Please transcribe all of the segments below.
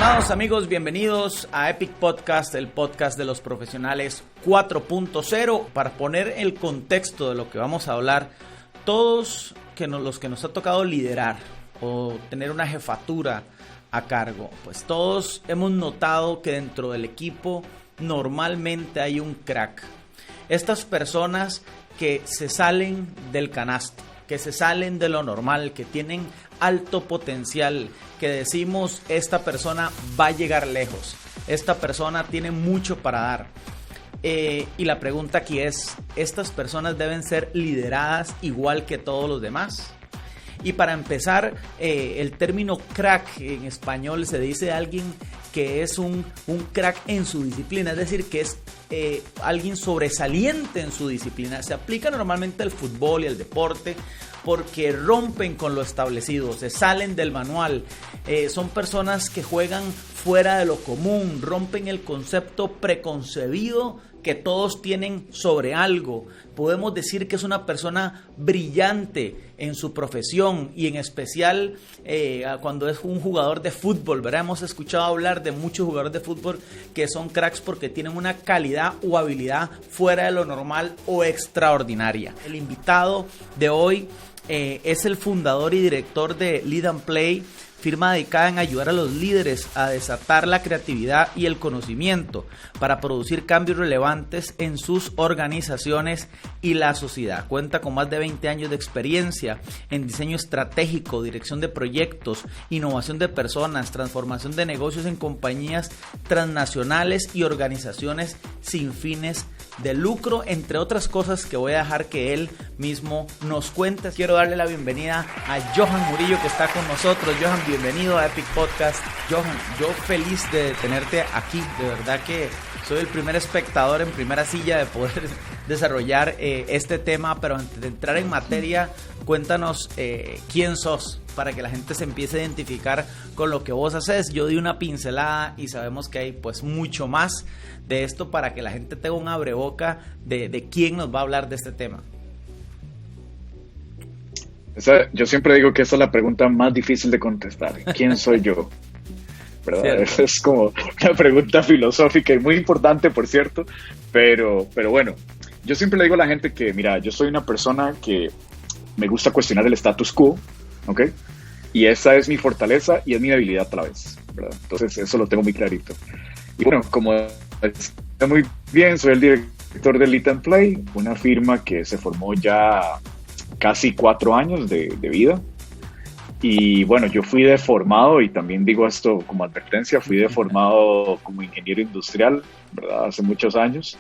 Estimados amigos, bienvenidos a Epic Podcast, el podcast de los profesionales 4.0. Para poner el contexto de lo que vamos a hablar, todos los que nos ha tocado liderar o tener una jefatura a cargo, pues todos hemos notado que dentro del equipo normalmente hay un crack. Estas personas que se salen del canasto, que se salen de lo normal, que tienen alto potencial, que decimos esta persona va a llegar lejos, esta persona tiene mucho para dar. Y la pregunta aquí es, ¿estas personas deben ser lideradas igual que todos los demás? Y para empezar, el término crack en español se dice de alguien que es un crack en su disciplina, es decir, que es alguien sobresaliente en su disciplina. Se aplica normalmente al fútbol y al deporte porque rompen con lo establecido, se salen del manual, son personas que juegan fuera de lo común, rompen el concepto preconcebido que todos tienen sobre algo. Podemos decir que es una persona brillante en su profesión y en especial cuando es un jugador de fútbol, ¿verdad? Hemos escuchado hablar de muchos jugadores de fútbol que son cracks porque tienen una calidad o habilidad fuera de lo normal o extraordinaria. El invitado de hoy es el fundador y director de Lead and Play, firma dedicada en ayudar a los líderes a desatar la creatividad y el conocimiento para producir cambios relevantes en sus organizaciones y la sociedad. Cuenta con más de 20 años de experiencia en diseño estratégico, dirección de proyectos, innovación de personas, transformación de negocios en compañías transnacionales y organizaciones sin fines de lucro, entre otras cosas que voy a dejar que él mismo nos cuente. Quiero darle la bienvenida a Johan Murillo, que está con nosotros. Johan, bienvenido a Epic Podcast. Johan, yo feliz de tenerte aquí, de verdad que soy el primer espectador en primera silla de poder desarrollar este tema, pero antes de entrar en materia, cuéntanos quién sos, para que la gente se empiece a identificar con lo que vos haces. Yo di una pincelada y sabemos que hay pues mucho más de esto para que la gente tenga un abreboca de quién nos va a hablar de este tema. Yo siempre digo que esa es la pregunta más difícil de contestar. ¿Quién soy yo? ¿Verdad? Es como una pregunta filosófica y muy importante, por cierto, pero bueno, yo siempre le digo a la gente que, mira, yo soy una persona que me gusta cuestionar el status quo, ¿ok? Y esa es mi fortaleza y es mi debilidad a la vez, ¿verdad? Entonces eso lo tengo muy clarito. Y bueno, como está muy bien, soy el director de Lead and Play, una firma que se formó ya casi 4 años de vida. Y bueno, yo fui deformado, y también digo esto como advertencia, fui deformado como ingeniero industrial, ¿verdad? Hace muchos años.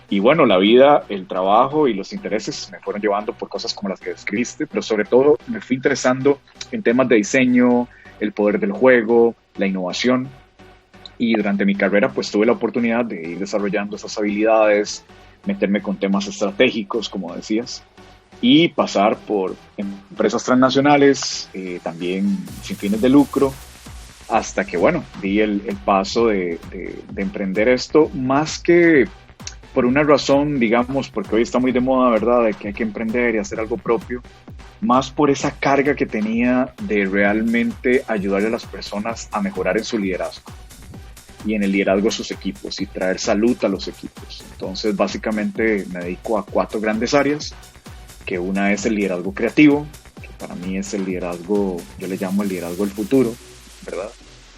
Y bueno, la vida, el trabajo y los intereses me fueron llevando por cosas como las que describiste, pero sobre todo me fui interesando en temas de diseño, el poder del juego, la innovación. Y durante mi carrera pues tuve la oportunidad de ir desarrollando esas habilidades, meterme con temas estratégicos, como decías, y pasar por empresas transnacionales, también sin fines de lucro, hasta que, bueno, di el paso de emprender esto, más que por una razón, digamos, porque hoy está muy de moda, ¿verdad?, de que hay que emprender y hacer algo propio, más por esa carga que tenía de realmente ayudarle a las personas a mejorar en su liderazgo y en el liderazgo de sus equipos y traer salud a los equipos. Entonces, básicamente me dedico a 4 grandes áreas, que una es el liderazgo creativo, que para mí es el liderazgo, yo le llamo el liderazgo del futuro, ¿verdad?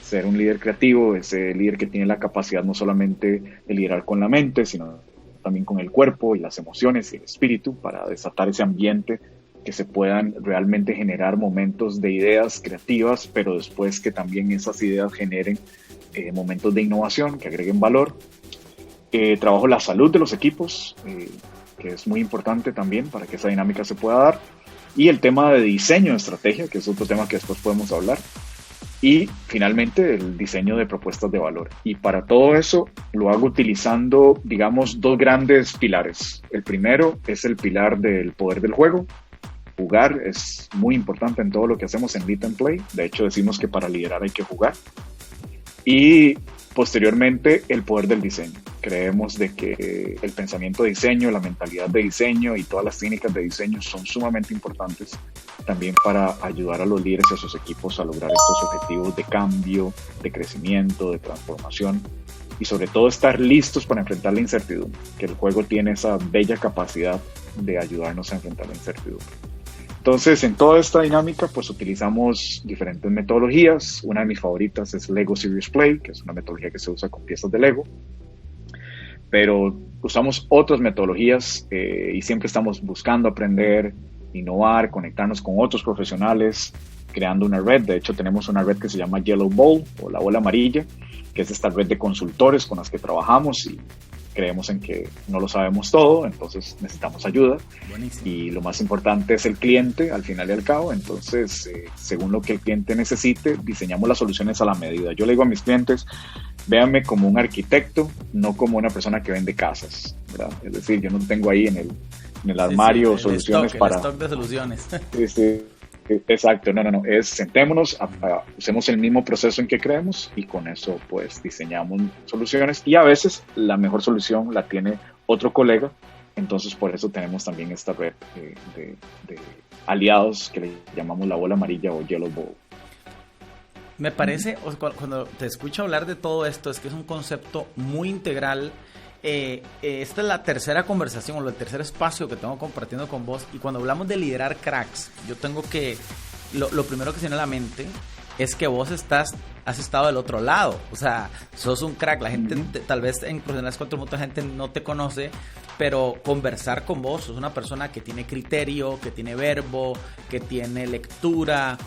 Ser un líder creativo, ese líder que tiene la capacidad no solamente de liderar con la mente, sino también con el cuerpo y las emociones y el espíritu para desatar ese ambiente, que se puedan realmente generar momentos de ideas creativas, pero después que también esas ideas generen momentos de innovación, que agreguen valor. Trabajo la salud de los equipos, que es muy importante también para que esa dinámica se pueda dar. Y el tema de diseño de estrategia, que es otro tema que después podemos hablar. Y finalmente el diseño de propuestas de valor. Y para todo eso lo hago utilizando, digamos, 2 grandes pilares. El primero es el pilar del poder del juego. Jugar es muy importante en todo lo que hacemos en Lead and Play. De hecho, decimos que para liderar hay que jugar. Y posteriormente el poder del diseño. Creemos de que el pensamiento de diseño, la mentalidad de diseño y todas las técnicas de diseño son sumamente importantes también para ayudar a los líderes y a sus equipos a lograr estos objetivos de cambio, de crecimiento, de transformación y sobre todo estar listos para enfrentar la incertidumbre, que el juego tiene esa bella capacidad de ayudarnos a enfrentar la incertidumbre. Entonces, en toda esta dinámica, pues utilizamos diferentes metodologías. Una de mis favoritas es Lego Serious Play, que es una metodología que se usa con piezas de Lego. Pero usamos otras metodologías y siempre estamos buscando aprender, innovar, conectarnos con otros profesionales, creando una red. De hecho, tenemos una red que se llama Yellow Bowl o la bola amarilla, que es esta red de consultores con las que trabajamos y creemos en que no lo sabemos todo, entonces necesitamos ayuda. Buenísimo. Y lo más importante es el cliente al final y al cabo. Entonces, según lo que el cliente necesite, diseñamos las soluciones a la medida. Yo le digo a mis clientes, véanme como un arquitecto, no como una persona que vende casas, ¿verdad? Es decir, yo no tengo ahí en el armario soluciones para... El stock de soluciones. Exacto, no, sentémonos, usemos el mismo proceso en que creemos y con eso pues diseñamos soluciones y a veces la mejor solución la tiene otro colega, entonces por eso tenemos también esta red de aliados que le llamamos la bola amarilla o Yellow Bowl. Me parece, cuando te escucho hablar de todo esto, es que es un concepto muy integral. Esta es la tercera conversación o el tercer espacio que tengo compartiendo con vos, y cuando hablamos de liderar cracks, yo tengo que, lo primero que se viene a la mente es que vos has estado del otro lado, o sea, sos un crack. La gente, tal vez en Profesionales 4 mucha gente no te conoce, pero conversar con vos, sos una persona que tiene criterio, que tiene verbo, que tiene lectura,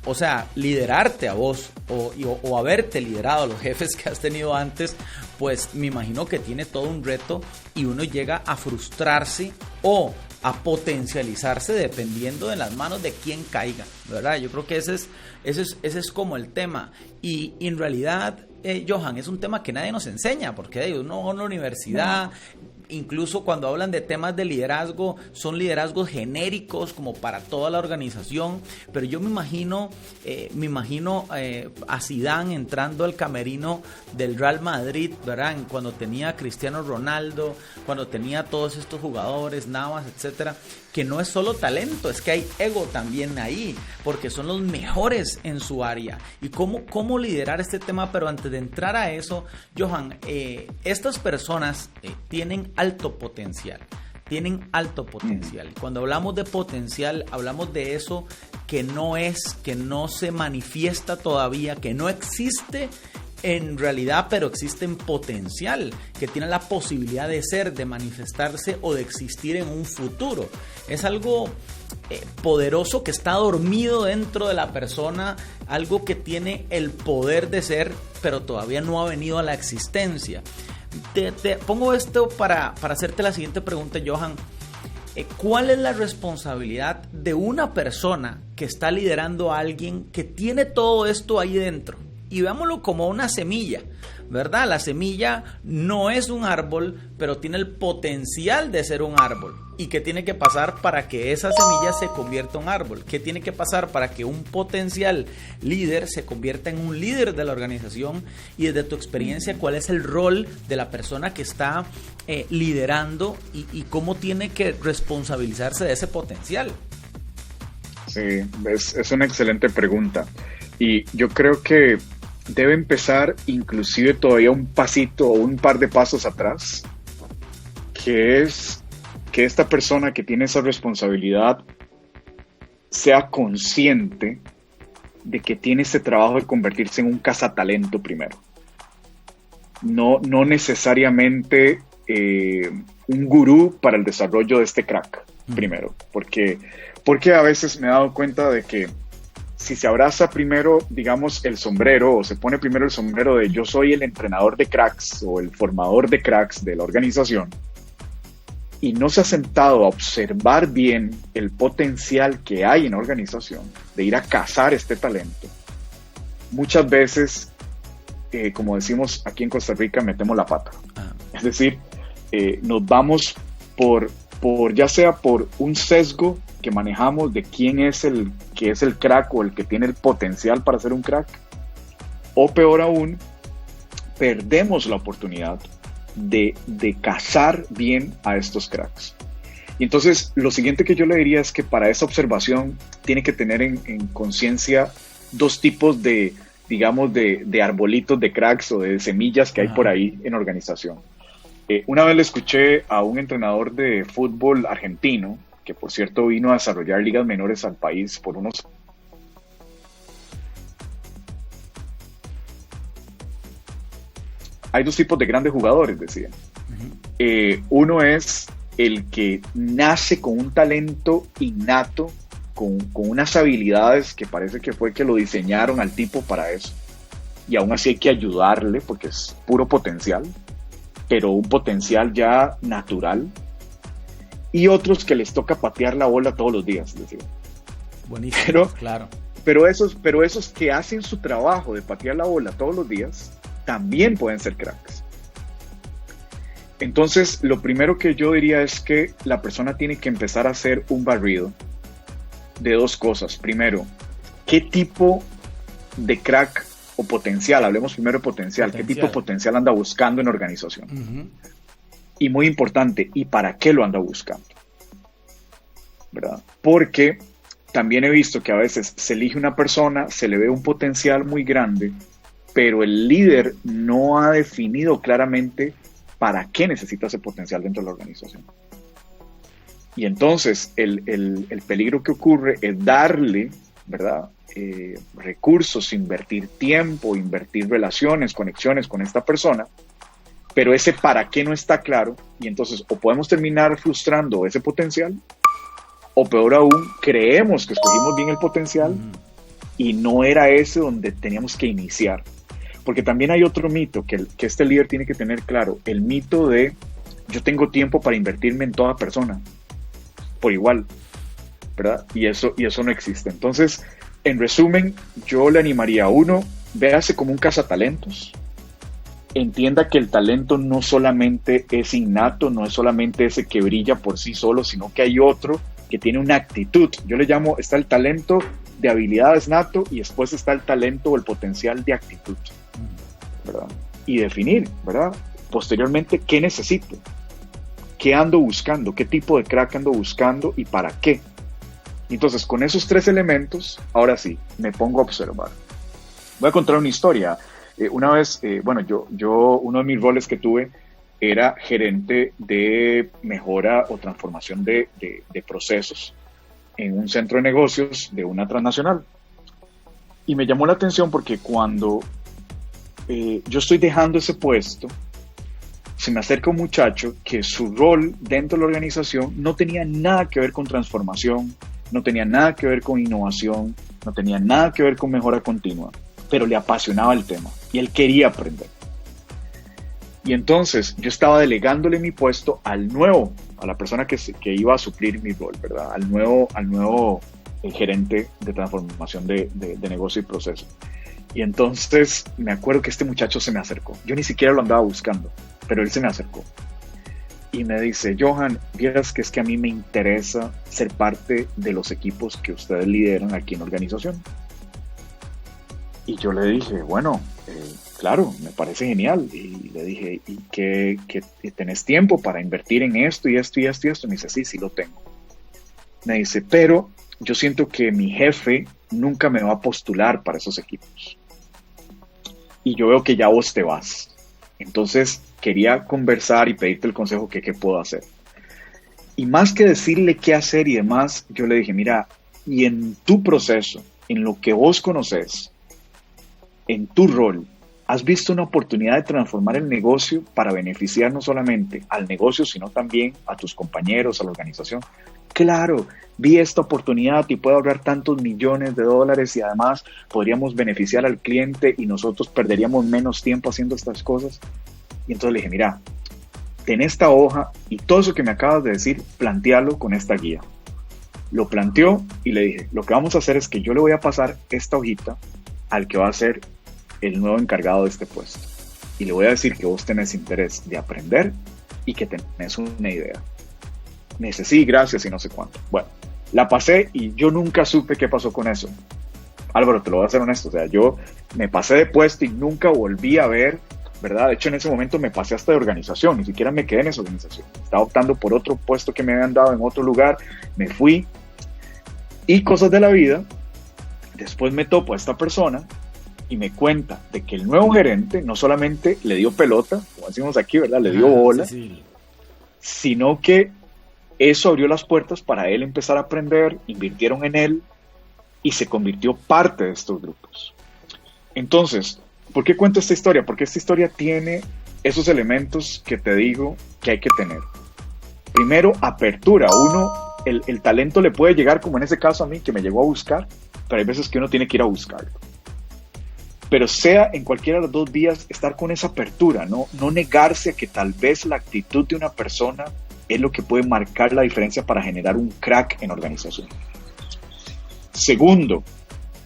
o sea, liderarte a vos o haberte liderado a los jefes que has tenido antes, pues me imagino que tiene todo un reto y uno llega a frustrarse o a potencializarse dependiendo de las manos de quien caiga, ¿verdad? Yo creo que ese es como el tema. Y en realidad, Johan, es un tema que nadie nos enseña, porque uno va a la universidad, incluso cuando hablan de temas de liderazgo, son liderazgos genéricos como para toda la organización, pero yo me imagino a Zidane entrando al camerino del Real Madrid, ¿verdad? Cuando tenía a Cristiano Ronaldo, cuando tenía a todos estos jugadores, Navas, etcétera, que no es solo talento, es que hay ego también ahí, porque son los mejores en su área. Y cómo liderar este tema. Pero antes de entrar a eso, Johan, estas personas tienen alto potencial. Cuando hablamos de potencial, hablamos de eso que no se manifiesta todavía, que no existe en realidad, pero existe en potencial, que tiene la posibilidad de ser, de manifestarse o de existir en un futuro. Es algo poderoso que está dormido dentro de la persona, algo que tiene el poder de ser, pero todavía no ha venido a la existencia. Te pongo esto para hacerte la siguiente pregunta, Johan. ¿Cuál es la responsabilidad de una persona que está liderando a alguien que tiene todo esto ahí dentro? Y veámoslo como una semilla, ¿verdad? La semilla no es un árbol, pero tiene el potencial de ser un árbol. ¿Y qué tiene que pasar para que esa semilla se convierta en un árbol? ¿Qué tiene que pasar para que un potencial líder se convierta en un líder de la organización? Y desde tu experiencia, ¿cuál es el rol de la persona que está liderando y cómo tiene que responsabilizarse de ese potencial? Sí, es una excelente pregunta. Y yo creo que debe empezar inclusive todavía un pasito o un par de pasos atrás, que es que esta persona que tiene esa responsabilidad sea consciente de que tiene este trabajo de convertirse en un cazatalento primero. No necesariamente un gurú para el desarrollo de este crack primero, porque a veces me he dado cuenta de que si se abraza primero, digamos, el sombrero, o se pone primero el sombrero de yo soy el entrenador de cracks o el formador de cracks de la organización, y no se ha sentado a observar bien el potencial que hay en la organización de ir a cazar este talento, muchas veces, como decimos aquí en Costa Rica, metemos la pata. Es decir, nos vamos por ya sea por un sesgo que manejamos de quién es el que es el crack o el que tiene el potencial para ser un crack, o peor aún, perdemos la oportunidad de cazar bien a estos cracks. Y entonces lo siguiente que yo le diría es que para esa observación tiene que tener en conciencia dos tipos de, digamos, de arbolitos de cracks o de semillas que hay por ahí en organización. Una vez le escuché a un entrenador de fútbol argentino, que por cierto vino a desarrollar ligas menores al país por unos... Hay dos tipos de grandes jugadores, decían. Uno es el que nace con un talento innato, con unas habilidades que parece que fue que lo diseñaron al tipo para eso. Y aún así hay que ayudarle porque es puro potencial, pero un potencial ya natural. Y otros que les toca patear la bola todos los días, decía. Buenísimo, claro. Pero esos que hacen su trabajo de patear la bola todos los días, también pueden ser cracks. Entonces, lo primero que yo diría es que la persona tiene que empezar a hacer un barrido de dos cosas. Primero, ¿qué tipo de crack o potencial? Hablemos primero de potencial. ¿Qué tipo de potencial anda buscando en organización? Y muy importante, ¿y para qué lo anda buscando? ¿Verdad? Porque también he visto que a veces se elige una persona, se le ve un potencial muy grande, pero el líder no ha definido claramente para qué necesita ese potencial dentro de la organización. Y entonces el peligro que ocurre es darle, ¿verdad? Recursos, invertir tiempo, invertir relaciones, conexiones con esta persona, pero ese para qué no está claro, y entonces o podemos terminar frustrando ese potencial, o peor aún, creemos que escogimos bien el potencial y no era ese donde teníamos que iniciar. Porque también hay otro mito que este líder tiene que tener claro, el mito de yo tengo tiempo para invertirme en toda persona, por igual, ¿verdad? Y eso no existe. Entonces, en resumen, yo le animaría a uno, véase como un cazatalentos, entienda que el talento no solamente es innato, no es solamente ese que brilla por sí solo, sino que hay otro que tiene una actitud. Yo le llamo, está el talento de habilidades nato y después está el talento o el potencial de actitud, ¿verdad? Y definir, ¿verdad? Posteriormente, ¿qué necesito? ¿Qué ando buscando? ¿Qué tipo de crack ando buscando? ¿Y para qué? Entonces, con esos tres elementos, ahora sí, me pongo a observar. Voy a contar una historia. Una vez, yo uno de mis roles que tuve era gerente de mejora o transformación de procesos en un centro de negocios de una transnacional. Y me llamó la atención porque cuando yo estoy dejando ese puesto, se me acerca un muchacho que su rol dentro de la organización no tenía nada que ver con transformación, no tenía nada que ver con innovación, no tenía nada que ver con mejora continua, pero le apasionaba el tema y él quería aprender. Y entonces yo estaba delegándole mi puesto a la persona que iba a suplir mi rol, ¿verdad? Al nuevo gerente de transformación de negocio y proceso. Y entonces me acuerdo que este muchacho se me acercó. Yo ni siquiera lo andaba buscando, pero él se me acercó. Y me dice, Johan, vieras que es que a mí me interesa ser parte de los equipos que ustedes lideran aquí en la organización. Y yo le dije, bueno, claro, me parece genial. Y le dije, ¿y qué tenés tiempo para invertir en esto y esto y esto y esto? Y me dice, sí lo tengo. Me dice, pero yo siento que mi jefe nunca me va a postular para esos equipos. Y yo veo que ya vos te vas. Entonces quería conversar y pedirte el consejo que qué puedo hacer. Y más que decirle qué hacer y demás, yo le dije, mira, y en tu proceso, en lo que vos conoces, en tu rol, ¿has visto una oportunidad de transformar el negocio para beneficiar no solamente al negocio, sino también a tus compañeros, a la organización? Claro, vi esta oportunidad y puedo ahorrar tantos millones de dólares y además podríamos beneficiar al cliente y nosotros perderíamos menos tiempo haciendo estas cosas. Y entonces le dije, mira, ten esta hoja y todo eso que me acabas de decir, plantéalo con esta guía. Lo planteó y le dije, lo que vamos a hacer es que yo le voy a pasar esta hojita al que va a ser el nuevo encargado de este puesto. Y le voy a decir que vos tenés interés de aprender y que tenés una idea. Me dice, sí, gracias y no sé cuánto. Bueno, la pasé y yo nunca supe qué pasó con eso. Álvaro, te lo voy a ser honesto. O sea, yo me pasé de puesto y nunca volví a ver ¿verdad? De hecho, en ese momento me pasé hasta de organización, ni siquiera me quedé en esa organización. Estaba optando por otro puesto que me habían dado en otro lugar, me fui. Y cosas de la vida, después me topo a esta persona y me cuenta de que el nuevo gerente no solamente le dio pelota, como decimos aquí, ¿verdad? Le dio bola, sí. Sino que eso abrió las puertas para él empezar a aprender, invirtieron en él y se convirtió parte de estos grupos. Entonces, ¿por qué cuento esta historia? Porque esta historia tiene esos elementos que te digo que hay que tener. Primero, apertura. Uno, el talento le puede llegar, como en ese caso a mí, que me llegó a buscar, pero hay veces que uno tiene que ir a buscarlo. Pero sea en cualquiera de las dos vías, estar con esa apertura, no negarse a que tal vez la actitud de una persona es lo que puede marcar la diferencia para generar un crack en organización. Segundo,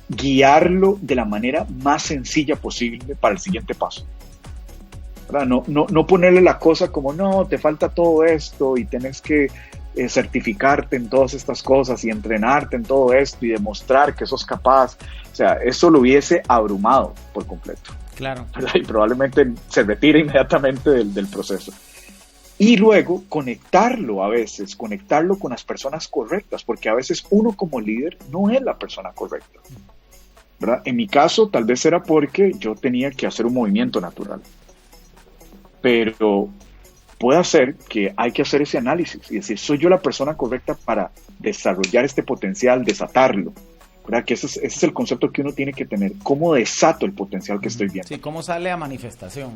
guiarlo de la manera más sencilla posible para el siguiente paso. ¿Verdad? No ponerle la cosa como, no, te falta todo esto y tenés que certificarte en todas estas cosas y entrenarte en todo esto y demostrar que sos capaz. O sea, eso lo hubiese abrumado por completo. Claro. ¿Verdad? Y probablemente se retire inmediatamente del proceso. Y luego conectarlo con las personas correctas, porque a veces uno como líder no es la persona correcta. ¿Verdad? En mi caso, tal vez era porque yo tenía que hacer un movimiento natural. Pero puede ser que hay que hacer ese análisis y decir, ¿soy yo la persona correcta para desarrollar este potencial, desatarlo? ¿Verdad? Que ese es el concepto que uno tiene que tener. ¿Cómo desato el potencial que estoy viendo? Sí, ¿cómo sale a manifestación?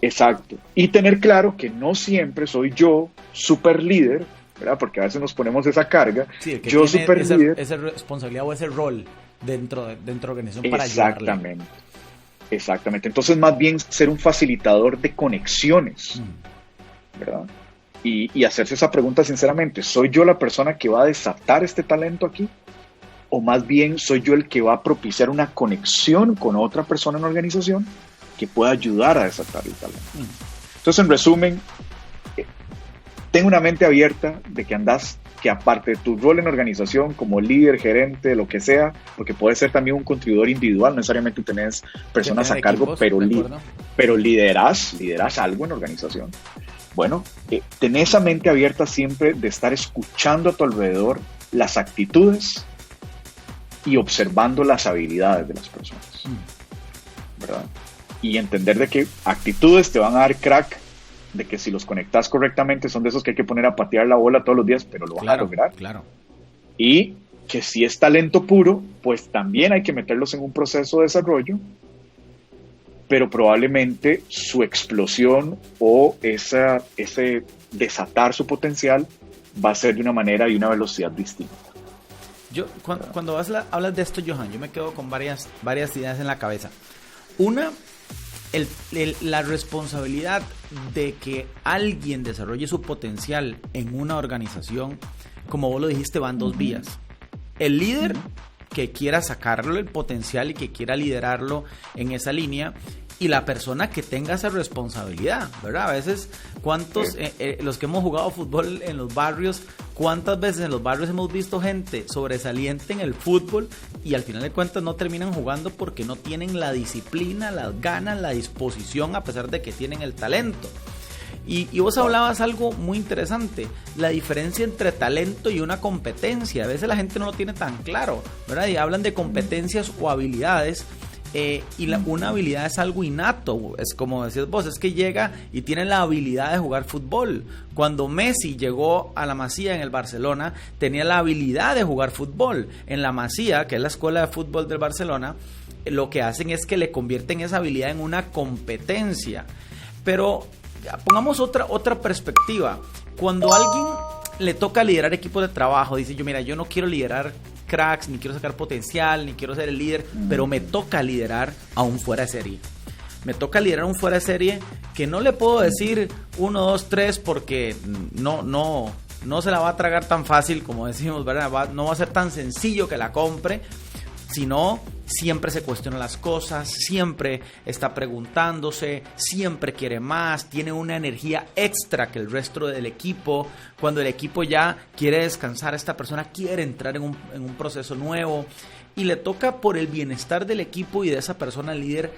Exacto. Y tener claro que no siempre soy yo super líder, ¿verdad? Porque a veces nos ponemos esa carga. Sí, el que yo tiene super líder. Esa responsabilidad o ese rol dentro de la organización para ayudarle. Exactamente. Entonces, más bien ser un facilitador de conexiones, ¿verdad? Y hacerse esa pregunta sinceramente, ¿soy yo la persona que va a desatar este talento aquí? ¿O más bien soy yo el que va a propiciar una conexión con otra persona en la organización que pueda ayudar a desatar el talento? Entonces, en resumen, ten una mente abierta de que aparte de tu rol en organización como líder, gerente, lo que sea, porque puedes ser también un contribuidor individual, no necesariamente tenés personas a cargo, equipos, pero lideras algo en la organización. Bueno, ten esa mente abierta siempre de estar escuchando a tu alrededor las actitudes y observando las habilidades de las personas, ¿verdad? Y entender de que actitudes te van a dar crack, de que si los conectas correctamente son de esos que hay que poner a patear la bola todos los días, pero lo van a lograr. Claro. Y que si es talento puro, pues también hay que meterlos en un proceso de desarrollo, pero probablemente su explosión o ese desatar su potencial va a ser de una manera y una velocidad distinta. Yo, cuando hablas de esto, Johan, yo me quedo con varias ideas en la cabeza. Una, la responsabilidad de que alguien desarrolle su potencial en una organización, como vos lo dijiste, van dos vías. El líder que quiera sacarlo el potencial y que quiera liderarlo en esa línea, y la persona que tenga esa responsabilidad, ¿verdad? A veces, los que hemos jugado fútbol en los barrios, ¿cuántas veces en los barrios hemos visto gente sobresaliente en el fútbol y al final de cuentas no terminan jugando porque no tienen la disciplina, las ganas, la disposición, a pesar de que tienen el talento? Y vos hablabas algo muy interesante, la diferencia entre talento y una competencia. A veces la gente no lo tiene tan claro, ¿verdad? Y hablan de competencias o habilidades. Una habilidad es algo innato, es como decías vos, es que llega y tiene la habilidad de jugar fútbol. Cuando Messi llegó a la Masía en el Barcelona, tenía la habilidad de jugar fútbol. En la Masía, que es la escuela de fútbol del Barcelona, lo que hacen es que le convierten esa habilidad en una competencia. Pero pongamos otra perspectiva. Cuando a alguien le toca liderar equipos de trabajo, dice yo no quiero liderar cracks, ni quiero sacar potencial, ni quiero ser el líder, pero me toca liderar a un fuera de serie. Me toca liderar a un fuera de serie que no le puedo decir 1, 2, 3 porque no se la va a tragar tan fácil como decimos, ¿verdad? No va a ser tan sencillo que la compre, sino siempre se cuestiona las cosas, siempre está preguntándose, siempre quiere más, tiene una energía extra que el resto del equipo. Cuando el equipo ya quiere descansar, esta persona quiere entrar en un proceso nuevo y le toca, por el bienestar del equipo y de esa persona líder,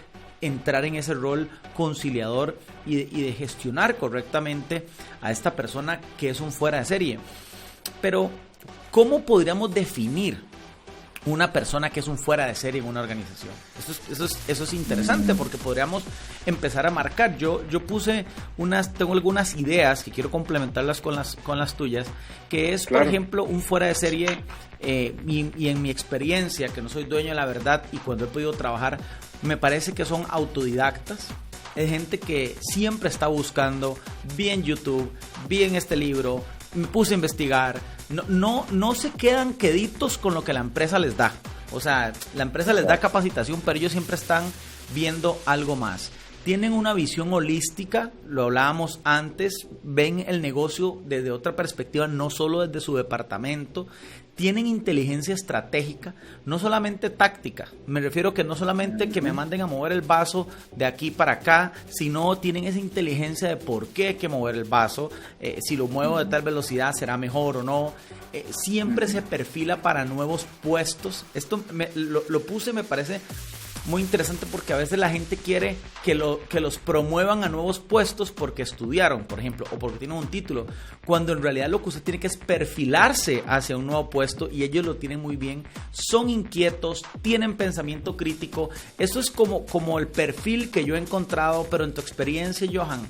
entrar en ese rol conciliador y de gestionar correctamente a esta persona que es un fuera de serie. Pero, ¿cómo podríamos definir una persona que es un fuera de serie en una organización? Eso es interesante, porque podríamos empezar a marcar. Yo tengo algunas ideas que quiero complementarlas con las tuyas, que es, claro, por ejemplo, un fuera de serie, y en mi experiencia, que no soy dueño de la verdad, y cuando he podido trabajar, me parece que son autodidactas. Es gente que siempre está buscando, vi en YouTube, vi en este libro, me puse a investigar. No se quedan queditos con lo que la empresa les da. O sea, la empresa les da capacitación, pero ellos siempre están viendo algo más. Tienen una visión holística, lo hablábamos antes, ven el negocio desde otra perspectiva, no solo desde su departamento. Tienen inteligencia estratégica, no solamente táctica. Me refiero que no solamente que me manden a mover el vaso de aquí para acá, sino tienen esa inteligencia de por qué hay que mover el vaso, si lo muevo de tal velocidad será mejor o no. Siempre se perfila para nuevos puestos. Esto lo puse, me parece muy interesante, porque a veces la gente quiere que los promuevan a nuevos puestos porque estudiaron, por ejemplo, o porque tienen un título, cuando en realidad lo que usted tiene que es perfilarse hacia un nuevo puesto, y ellos lo tienen muy bien. Son inquietos, tienen pensamiento crítico. Eso es como el perfil que yo he encontrado. Pero en tu experiencia, Johan,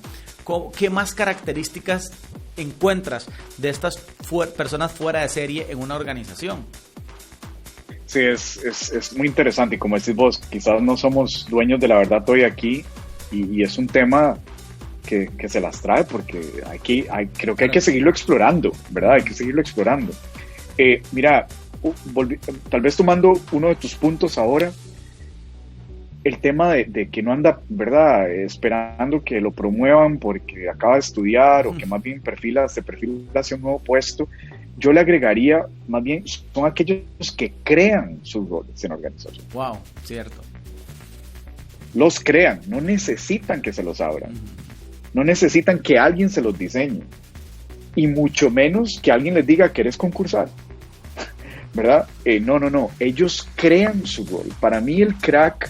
¿qué más características encuentras de estas personas fuera de serie en una organización? Sí, es muy interesante, y como decís vos, quizás no somos dueños de la verdad hoy aquí, y es un tema que se las trae, porque creo que hay que seguirlo explorando, ¿verdad? Hay que seguirlo explorando. Mira, tal vez tomando uno de tus puntos ahora, el tema de que no anda, ¿verdad?, esperando que lo promuevan porque acaba de estudiar, o que más bien se perfila hacia un nuevo puesto. Yo le agregaría, más bien, son aquellos que crean sus roles en organización. Wow, cierto. Los crean, no necesitan que se los abran. No necesitan que alguien se los diseñe. Y mucho menos que alguien les diga, ¿querés concursar? ¿Verdad? No. Ellos crean su rol. Para mí el crack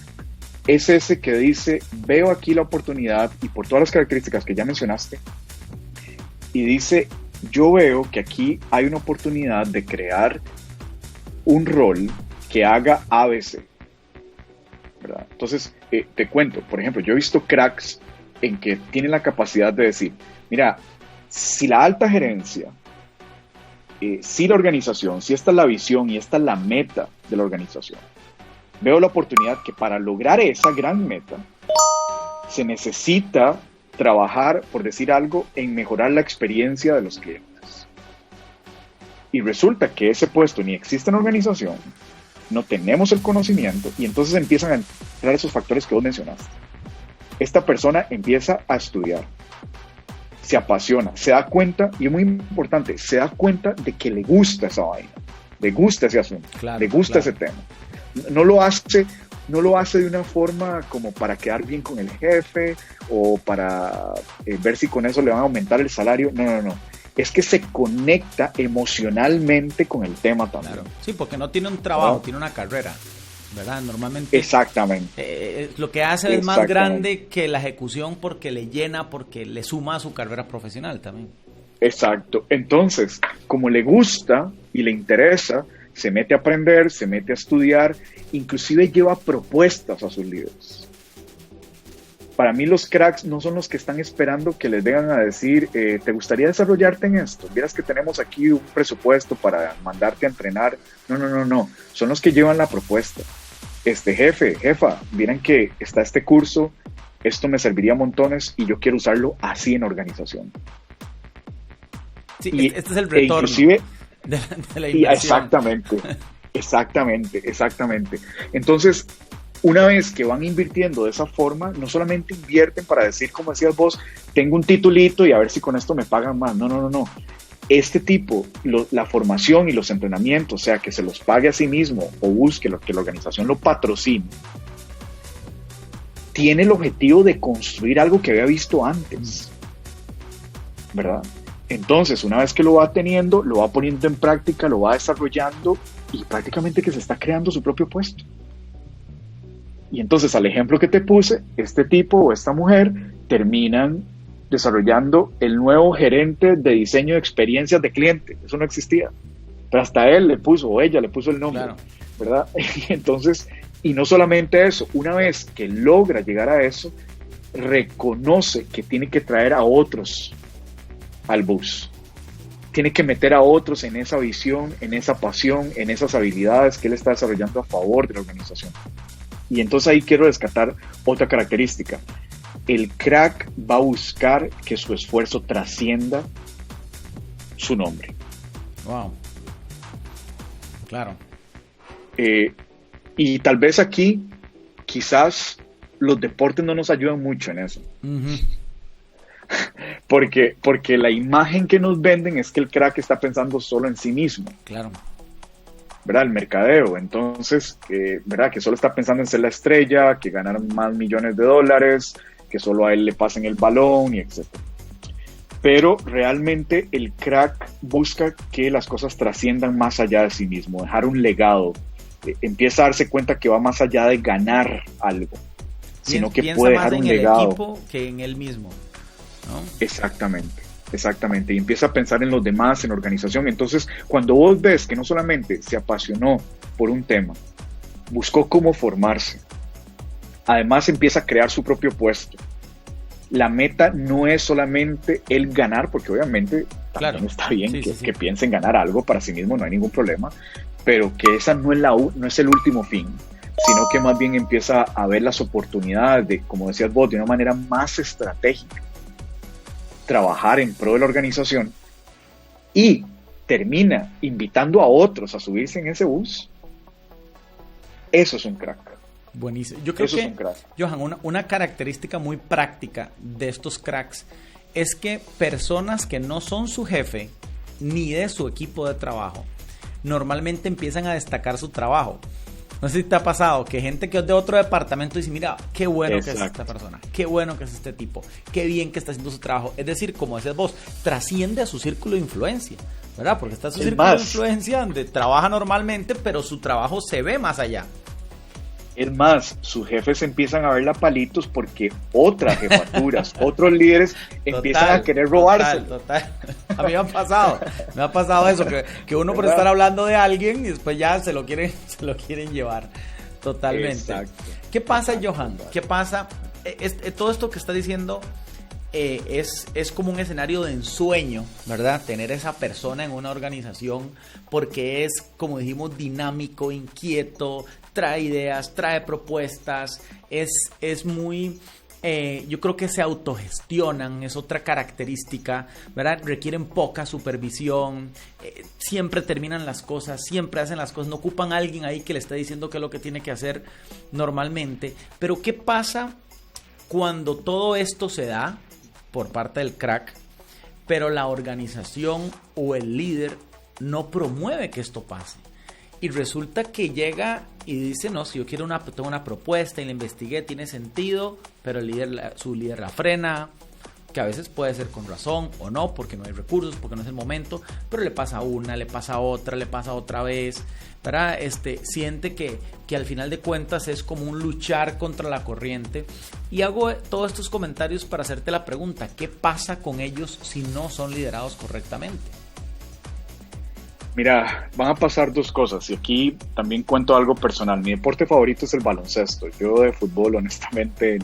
es ese que dice, veo aquí la oportunidad, y por todas las características que ya mencionaste, y dice, yo veo que aquí hay una oportunidad de crear un rol que haga ABC, ¿verdad? Entonces, te cuento, por ejemplo, yo he visto cracks en que tienen la capacidad de decir, mira, si la alta gerencia, si la organización, si esta es la visión y esta es la meta de la organización, veo la oportunidad que para lograr esa gran meta se necesita trabajar, por decir algo, en mejorar la experiencia de los clientes. Y resulta que ese puesto ni existe en la organización, no tenemos el conocimiento, y entonces empiezan a entrar esos factores que vos mencionaste. Esta persona empieza a estudiar, se apasiona, se da cuenta, y es muy importante, se da cuenta de que le gusta esa vaina, le gusta ese asunto, le gusta ese tema. No lo hace de una forma como para quedar bien con el jefe, o para ver si con eso le van a aumentar el salario. No. Es que se conecta emocionalmente con el tema también. Claro. Sí, porque no tiene un trabajo, tiene una carrera, ¿verdad? Normalmente. Exactamente. Lo que hace es más grande que la ejecución, porque le llena, porque le suma a su carrera profesional también. Exacto. Entonces, como le gusta y le interesa, se mete a aprender, se mete a estudiar, inclusive lleva propuestas a sus líderes. Para mí los cracks no son los que están esperando que les vengan a decir, ¿te gustaría desarrollarte en esto? Vieras que tenemos aquí un presupuesto para mandarte a entrenar. No. Son los que llevan la propuesta. Jefa, miren que está este curso, esto me serviría montones y yo quiero usarlo así en organización. Sí, este es el retorno. Inclusive, de la inversión. Exactamente. Entonces, una vez que van invirtiendo de esa forma, no solamente invierten para decir, como decías vos, tengo un titulito y a ver si con esto me pagan más. No. Este tipo, la formación y los entrenamientos, o sea, que se los pague a sí mismo o busque que la organización lo patrocine, tiene el objetivo de construir algo que había visto antes, ¿verdad? Entonces, una vez que lo va teniendo, lo va poniendo en práctica, lo va desarrollando, y prácticamente que se está creando su propio puesto, Y entonces, al ejemplo que te puse, este tipo o esta mujer terminan desarrollando el nuevo gerente de diseño de experiencias de cliente. Eso no existía. Pero hasta él le puso, o ella le puso el nombre, claro, ¿verdad? Entonces, y no solamente eso, una vez que logra llegar a eso, reconoce que tiene que traer a otros al bus. Tiene que meter a otros en esa visión, en esa pasión, en esas habilidades que él está desarrollando a favor de la organización. Y entonces ahí quiero rescatar otra característica. El crack va a buscar que su esfuerzo trascienda su nombre. Wow. Claro. Y tal vez aquí, quizás los deportes no nos ayudan mucho en eso. Uh-huh. Porque la imagen que nos venden es que el crack está pensando solo en sí mismo. Claro. ¿Verdad? El mercadeo. Entonces, ¿verdad? Que solo está pensando en ser la estrella, que ganar más millones de dólares, que solo a él le pasen el balón y etc. Pero realmente el crack busca que las cosas trasciendan más allá de sí mismo, dejar un legado. Empieza a darse cuenta que va más allá de ganar algo, sino que puede dejar un legado. Piensa más en el equipo que en él mismo, ¿no? Exactamente. Y empieza a pensar en los demás, en la organización. Entonces, cuando vos ves que no solamente se apasionó por un tema, buscó cómo formarse, además empieza a crear su propio puesto. La meta no es solamente el ganar, porque obviamente también está bien que piense en ganar algo para sí mismo, no hay ningún problema, pero que esa no es el último fin, sino que más bien empieza a ver las oportunidades de, como decías vos, de una manera más estratégica, trabajar en pro de la organización y termina invitando a otros a subirse en ese bus. Eso es un crack. Buenísimo. Yo creo que, Johan, una característica muy práctica de estos cracks es que personas que no son su jefe ni de su equipo de trabajo normalmente empiezan a destacar su trabajo. No sé si te ha pasado que gente que es de otro departamento dice, mira, qué bueno que es esta persona, qué bueno que es este tipo, qué bien que está haciendo su trabajo. Es decir, como decías vos, trasciende a su círculo de influencia, ¿verdad? Porque está su círculo de influencia donde trabaja normalmente, pero su trabajo se ve más allá. Es más, sus jefes empiezan a verla palitos porque otras jefaturas, otros líderes empiezan a querer robarse. Total. A mí me ha pasado eso, que uno por estar hablando de alguien y después ya se lo quieren llevar. Totalmente. Exacto. ¿Qué pasa, Johan? ¿Qué pasa? Todo esto que está diciendo es como un escenario de ensueño, ¿verdad? Tener esa persona en una organización porque es, como dijimos, dinámico, inquieto, trae ideas, trae propuestas, es muy... yo creo que se autogestionan, es otra característica, ¿verdad? Requieren poca supervisión, siempre terminan las cosas, siempre hacen las cosas, no ocupan a alguien ahí que le esté diciendo qué es lo que tiene que hacer normalmente. Pero ¿qué pasa cuando todo esto se da por parte del crack, pero la organización o el líder no promueve que esto pase? Y resulta que llega y dice, no, si yo quiero tengo una propuesta y la investigué, tiene sentido, pero su líder la frena, que a veces puede ser con razón o no, porque no hay recursos, porque no es el momento, pero le pasa una, le pasa otra, le pasa otra vez, ¿verdad? Siente que al final de cuentas es como un luchar contra la corriente. Y hago todos estos comentarios para hacerte la pregunta, ¿qué pasa con ellos si no son liderados correctamente? Mira, van a pasar dos cosas y aquí también cuento algo personal. Mi deporte favorito es el baloncesto. Yo de fútbol honestamente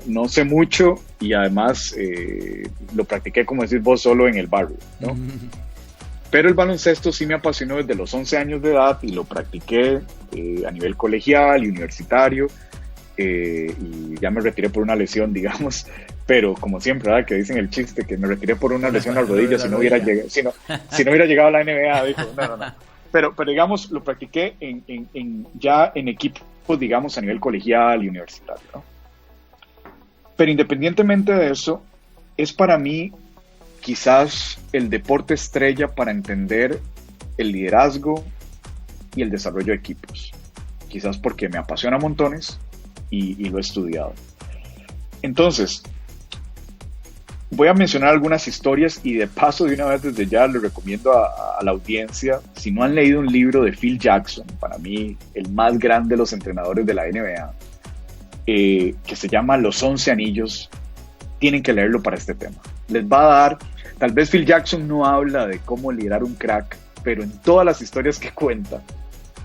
no sé mucho y además lo practiqué, como decís vos, solo en el barrio, ¿no? Pero el baloncesto sí me apasionó desde los 11 años de edad y lo practiqué a nivel colegial y universitario y ya me retiré por una lesión, digamos. Pero como siempre, ¿verdad? Que dicen el chiste que me retiré por una lesión a la rodilla si no hubiera llegado a la NBA, dijo, no. Pero digamos, lo practiqué ya en equipos, digamos, a nivel colegial y universitario, ¿no? Pero independientemente de eso, es para mí quizás el deporte estrella para entender el liderazgo y el desarrollo de equipos. Quizás porque me apasiona montones y lo he estudiado. Entonces, voy a mencionar algunas historias y de paso de una vez desde ya le recomiendo a la audiencia, si no han leído un libro de Phil Jackson, para mí el más grande de los entrenadores de la NBA, que se llama Los 11 Anillos, tienen que leerlo para este tema. Les va a dar, tal vez Phil Jackson no habla de cómo liderar un crack, pero en todas las historias que cuenta,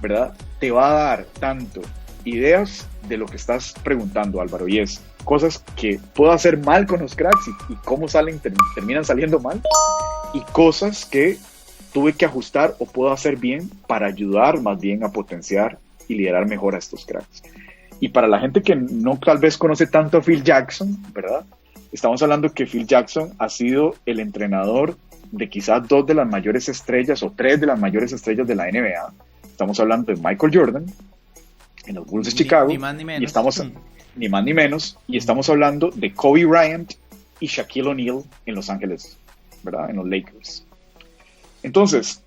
¿verdad? Te va a dar tanto ideas de lo que estás preguntando, Álvaro, y es cosas que puedo hacer mal con los cracks y cómo terminan saliendo mal, y cosas que tuve que ajustar o puedo hacer bien para ayudar más bien a potenciar y liderar mejor a estos cracks. Y para la gente que no tal vez conoce tanto a Phil Jackson, ¿verdad? Estamos hablando que Phil Jackson ha sido el entrenador de quizás 2 de las mayores estrellas o 3 de las mayores estrellas de la NBA. Estamos hablando de Michael Jordan en los Bulls de Chicago, ni más ni menos. Y estamos ni más ni menos, y estamos hablando de Kobe Bryant y Shaquille O'Neal en Los Ángeles, ¿verdad? En los Lakers. Entonces,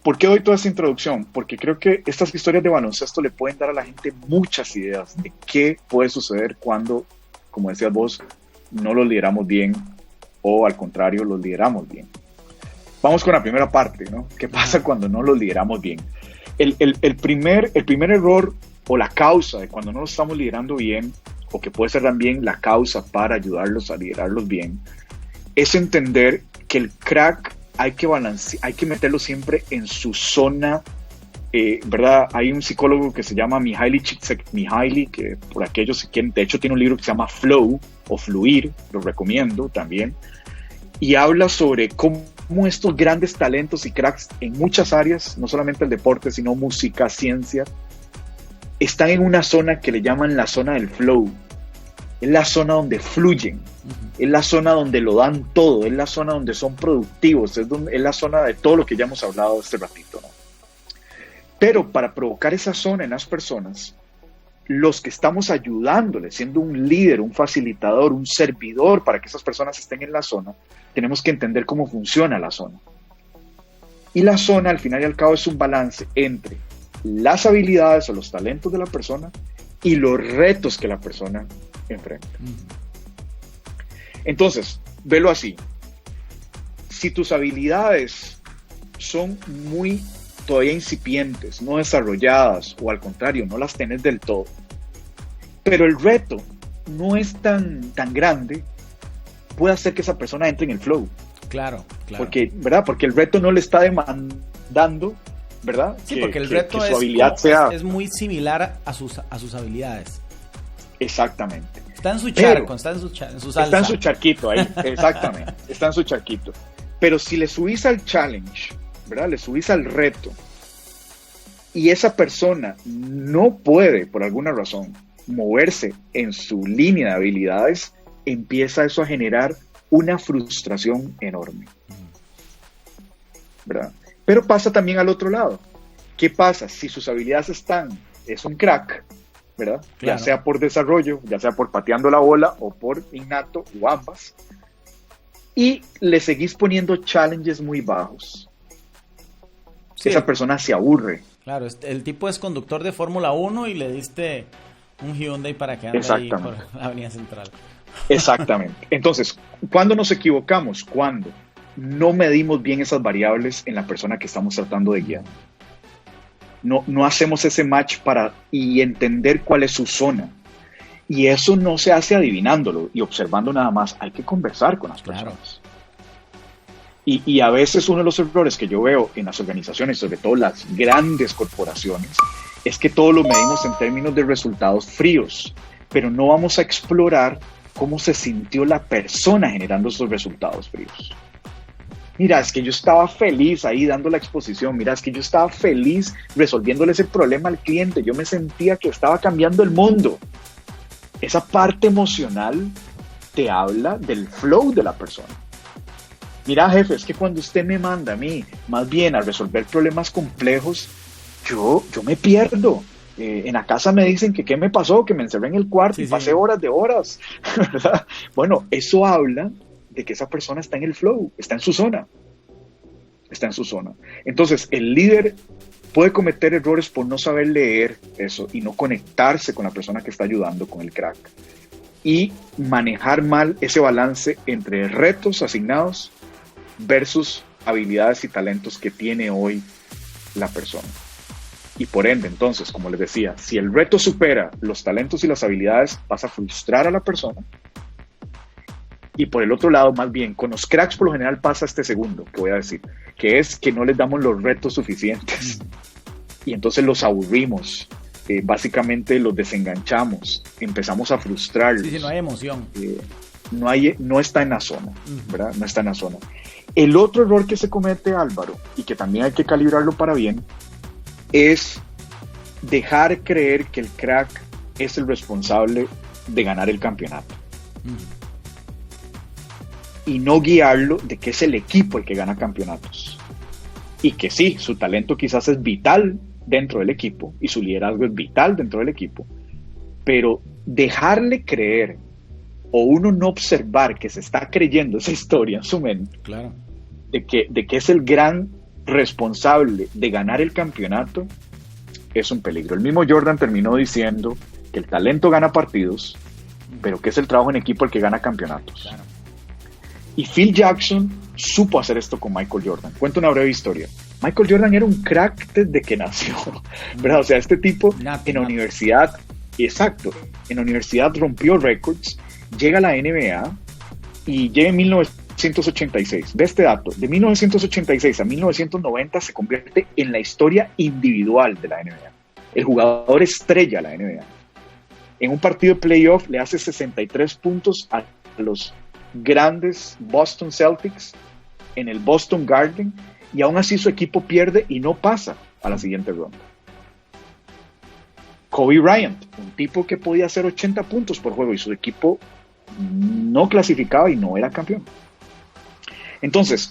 ¿por qué doy toda esta introducción? Porque creo que estas historias de baloncesto le pueden dar a la gente muchas ideas de qué puede suceder cuando, como decías vos, no los lideramos bien o al contrario, los lideramos bien. Vamos con la primera parte, ¿no? ¿Qué pasa cuando no los lideramos bien? El primer error o la causa de cuando no los estamos liderando bien, o que puede ser también la causa para ayudarlos a liderarlos bien, es entender que el crack hay que meterlo siempre en su zona, ¿verdad? Hay un psicólogo que se llama Mihaly Csikszentmihalyi, que por aquellos que quieren, de hecho tiene un libro que se llama Flow o Fluir, lo recomiendo también, y habla sobre cómo estos grandes talentos y cracks en muchas áreas, no solamente el deporte, sino música, ciencia, están en una zona que le llaman la zona del flow. Es la zona donde fluyen, es la zona donde lo dan todo, es la zona donde son productivos, es la zona de todo lo que ya hemos hablado este ratito, ¿no? Pero para provocar esa zona en las personas, los que estamos ayudándoles, siendo un líder, un facilitador, un servidor para que esas personas estén en la zona, tenemos que entender cómo funciona la zona. Y la zona, al final y al cabo, es un balance entre las habilidades o los talentos de la persona y los retos que la persona enfrenta. Entonces, velo así. Si tus habilidades son muy todavía incipientes, no desarrolladas, o al contrario, no las tenés del todo, pero el reto no es tan grande, puede hacer que esa persona entre en el flow. Claro. Porque, ¿verdad? Porque el reto no le está demandando, ¿verdad? Sí, porque el reto que su habilidad es muy similar a sus habilidades. Exactamente. Está en su charco, está en su salsa. Está en su charquito ahí, exactamente. Está en su charquito. Pero si le subís al challenge, ¿verdad? Le subís al reto, y esa persona no puede, por alguna razón, moverse en su línea de habilidades, empieza eso a generar una frustración enorme, ¿verdad? Pero pasa también al otro lado. ¿Qué pasa? Si sus habilidades es un crack, ¿verdad? Claro. Ya sea por desarrollo, ya sea por pateando la bola o por innato o ambas, y le seguís poniendo challenges muy bajos. Sí. Esa persona se aburre. Claro, el tipo es conductor de Fórmula 1 y le diste un Hyundai para que ande ahí por la Avenida Central. Exactamente. Entonces, ¿cuándo nos equivocamos? Cuando no medimos bien esas variables en la persona que estamos tratando de guiar. No hacemos ese match y entender cuál es su zona. Y eso no se hace adivinándolo y observando nada más. Hay que conversar con las personas. Y a veces uno de los errores que yo veo en las organizaciones, sobre todo las grandes corporaciones, es que todo lo medimos en términos de resultados fríos, pero no vamos a explorar cómo se sintió la persona generando esos resultados fríos. Mira, es que yo estaba feliz ahí dando la exposición, mira, es que yo estaba feliz resolviéndole ese problema al cliente, yo me sentía que estaba cambiando el mundo. Esa parte emocional te habla del flow de la persona. Mira, jefe, es que cuando usted me manda a mí, más bien a resolver problemas complejos, yo me pierdo. En la casa me dicen que qué me pasó, que me encerré en el cuarto y pasé horas de horas, ¿verdad? Bueno, eso habla de que esa persona está en el flow, está en su zona. Está en su zona. Entonces, el líder puede cometer errores por no saber leer eso y no conectarse con la persona que está ayudando, con el crack. y manejar mal ese balance entre retos asignados versus habilidades y talentos que tiene hoy la persona. Y por ende, entonces, como les decía, si el reto supera los talentos y las habilidades, vas a frustrar a la persona. Y por el otro lado, más bien, con los cracks por lo general pasa este segundo, que voy a decir, que es que no les damos los retos suficientes. Y entonces los aburrimos, básicamente los desenganchamos, empezamos a frustrarlos. Sí, no hay emoción. No está en la zona, ¿verdad? No está en la zona. El otro error que se comete, Álvaro, y que también hay que calibrarlo para bien, es dejar creer que el crack es el responsable de ganar el campeonato. Y no guiarlo de que es el equipo el que gana campeonatos. Y que sí, su talento quizás es vital dentro del equipo y su liderazgo es vital dentro del equipo, pero dejarle creer o uno no observar que se está creyendo esa historia en su mente, claro, de que es el gran responsable de ganar el campeonato, es un peligro. El mismo Jordan terminó diciendo que el talento gana partidos, pero que es el trabajo en equipo el que gana campeonatos. Claro. Y Phil Jackson supo hacer esto con Michael Jordan. Cuento una breve historia. Michael Jordan era un crack desde que nació, ¿verdad? O sea, este tipo en la universidad, exacto, en la universidad rompió récords, llega a la NBA y llega en 1986. Ve este dato, de 1986 a 1990 se convierte en la historia individual de la NBA. El jugador estrella de la NBA. En un partido de playoff le hace 63 puntos a los grandes Boston Celtics en el Boston Garden y aún así su equipo pierde y no pasa a la siguiente ronda. Kobe Bryant, un tipo que podía hacer 80 puntos por juego y su equipo no clasificaba y no era campeón. Entonces,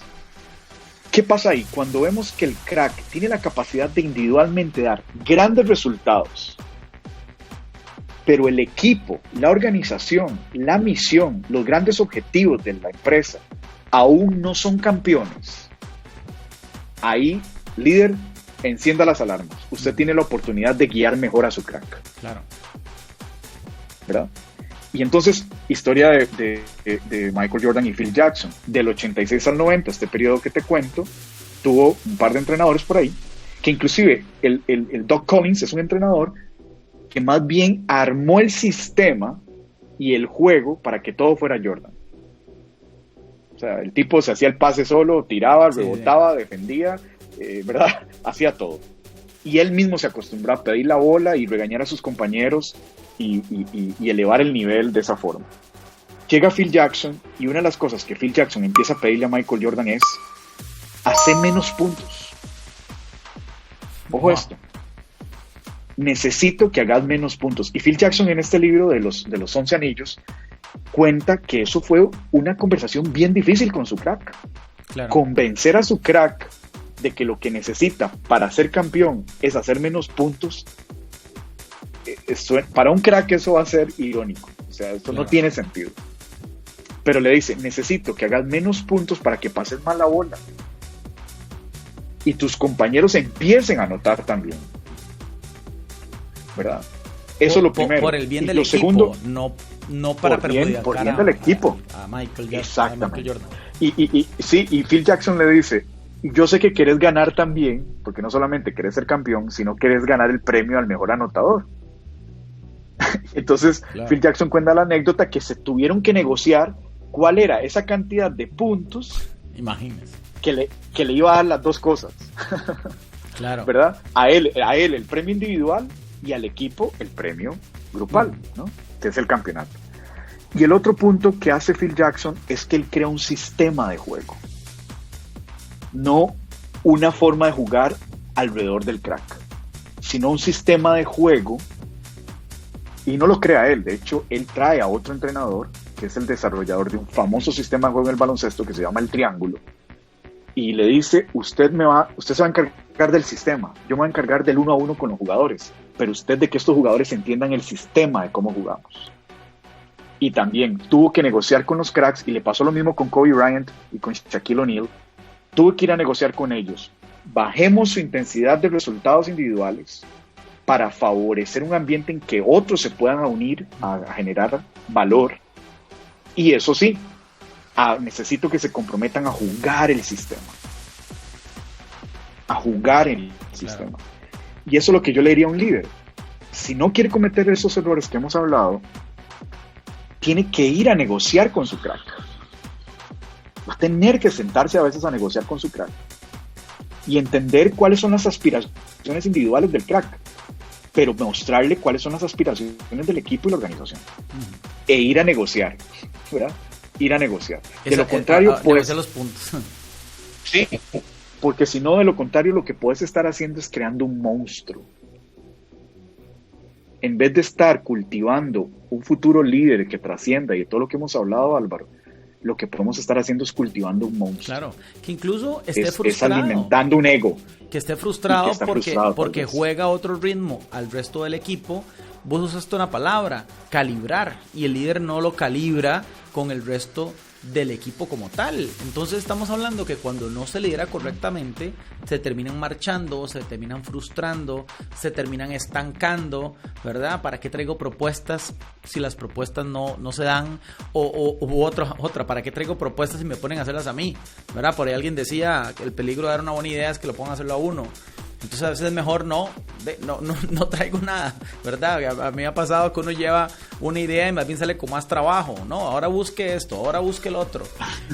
¿qué pasa ahí? Cuando vemos que el crack tiene la capacidad de individualmente dar grandes resultados, pero el equipo, la organización, la misión, los grandes objetivos de la empresa aún no son campeones, ahí, líder, encienda las alarmas. Usted tiene la oportunidad de guiar mejor a su crack. Claro. ¿Verdad? Y entonces, historia de Michael Jordan y Phil Jackson. Del 86 al 90, este periodo que te cuento, tuvo un par de entrenadores por ahí, que inclusive el Doc Collins es un entrenador que más bien armó el sistema y el juego para que todo fuera Jordan. O sea, el tipo se hacía el pase solo, tiraba, rebotaba, defendía, ¿verdad? Hacía todo. Y él mismo se acostumbró a pedir la bola y regañar a sus compañeros y elevar el nivel de esa forma. Llega Phil Jackson y una de las cosas que Phil Jackson empieza a pedirle a Michael Jordan es hacer menos puntos. Ojo esto. Necesito que hagas menos puntos. Y Phil Jackson en este libro de los 11 anillos cuenta que eso fue una conversación bien difícil con su crack. Claro. Convencer a su crack de que lo que necesita para ser campeón es hacer menos puntos. Para un crack eso va a ser irónico. O sea, esto no tiene sentido. Pero le dice, necesito que hagas menos puntos para que pases más la bola. Y tus compañeros empiecen a anotar también. ¿Verdad? Eso es lo primero. Por el bien y del lo equipo, segundo, no para perjudicar por bien del equipo. A Michael Jordan. Exactamente. A Michael Jordan. Y Phil Jackson le dice, yo sé que querés ganar también, porque no solamente querés ser campeón, sino querés ganar el premio al mejor anotador. Entonces, claro. Phil Jackson cuenta la anécdota que se tuvieron que negociar cuál era esa cantidad de puntos. Imagínese. Que le iba a dar las dos cosas. Claro. ¿Verdad? A él el premio individual y al equipo el premio grupal, ¿no? Que es el campeonato. Y el otro punto que hace Phil Jackson es que él crea un sistema de juego, no una forma de jugar alrededor del crack, sino un sistema de juego. Y no lo crea él, de hecho él trae a otro entrenador que es el desarrollador de un famoso sistema de juego en el baloncesto que se llama el triángulo, y le dice, usted se va a encargar del sistema, yo me voy a encargar del 1 a 1 con los jugadores, pero usted de que estos jugadores entiendan el sistema de cómo jugamos. Y también tuvo que negociar con los cracks, y le pasó lo mismo con Kobe Bryant y con Shaquille O'Neal. Tuvo que ir a negociar con ellos, bajemos su intensidad de resultados individuales para favorecer un ambiente en que otros se puedan unir a generar valor. Y eso sí, necesito que se comprometan a jugar el sistema. A jugar el sistema. Y eso es lo que yo le diría a un líder. Si no quiere cometer esos errores que hemos hablado, tiene que ir a negociar con su crack. Va a tener que sentarse a veces a negociar con su crack y entender cuáles son las aspiraciones individuales del crack, pero mostrarle cuáles son las aspiraciones del equipo y la organización. E ir a negociar, ¿verdad? Ir a negociar. De lo contrario, pues... los puntos. Sí, porque si no, de lo contrario, lo que puedes estar haciendo es creando un monstruo. En vez de estar cultivando un futuro líder que trascienda, y de todo lo que hemos hablado, Álvaro, lo que podemos estar haciendo es cultivando un monstruo. Claro, que incluso esté frustrado. Es alimentando un ego. Que esté frustrado porque juega a otro ritmo al resto del equipo. Vos usaste una palabra, calibrar, y el líder no lo calibra con el resto del equipo como tal. Entonces estamos hablando que cuando no se lidera correctamente, se terminan marchando, se terminan frustrando, se terminan estancando, ¿verdad? ¿Para qué traigo propuestas si las propuestas no se dan? O otra, ¿para qué traigo propuestas si me ponen a hacerlas a mí? ¿Verdad? Por ahí alguien decía que el peligro de dar una buena idea es que lo pongan a hacerlo a uno. Entonces a veces es mejor no traigo nada, ¿verdad? A mí me ha pasado que uno lleva una idea y más bien sale con más trabajo, ¿no? Ahora busque esto, ahora busque el otro.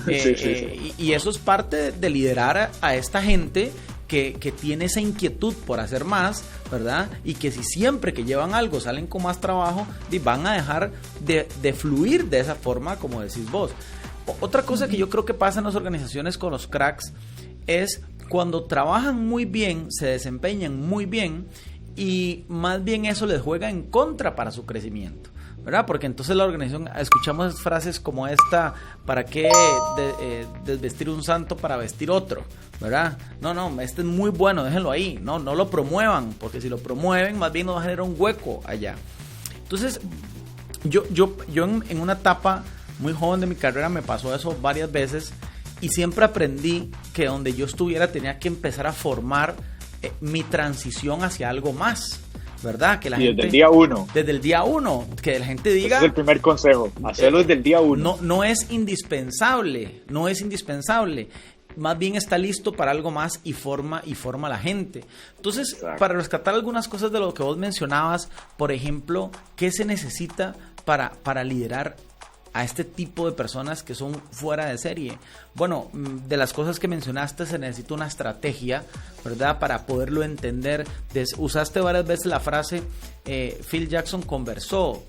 Sí. Y eso es parte de liderar a esta gente que tiene esa inquietud por hacer más, ¿verdad? Y que si siempre que llevan algo salen con más trabajo, van a dejar de fluir de esa forma, como decís vos. Otra cosa que yo creo que pasa en las organizaciones con los cracks es cuando trabajan muy bien, se desempeñan muy bien y más bien eso les juega en contra para su crecimiento, ¿verdad? Porque entonces la organización, escuchamos frases como esta: ¿para qué desvestir un santo para vestir otro? ¿Verdad? No, este es muy bueno, déjenlo ahí, no lo promuevan, porque si lo promueven más bien nos va a generar un hueco allá. Entonces yo en una etapa muy joven de mi carrera me pasó eso varias veces. Y siempre aprendí que donde yo estuviera tenía que empezar a formar mi transición hacia algo más, ¿verdad? Que la gente, desde el día uno. Desde el día uno, que la gente diga... Ese es el primer consejo, hacerlo desde el día uno. No es indispensable, más bien está listo para algo más y forma a la gente. Entonces, exacto, para rescatar algunas cosas de lo que vos mencionabas, por ejemplo, ¿qué se necesita para liderar a este tipo de personas que son fuera de serie? Bueno, de las cosas que mencionaste, se necesita una estrategia, ¿verdad? Para poderlo entender. Usaste varias veces la frase, Phil Jackson conversó,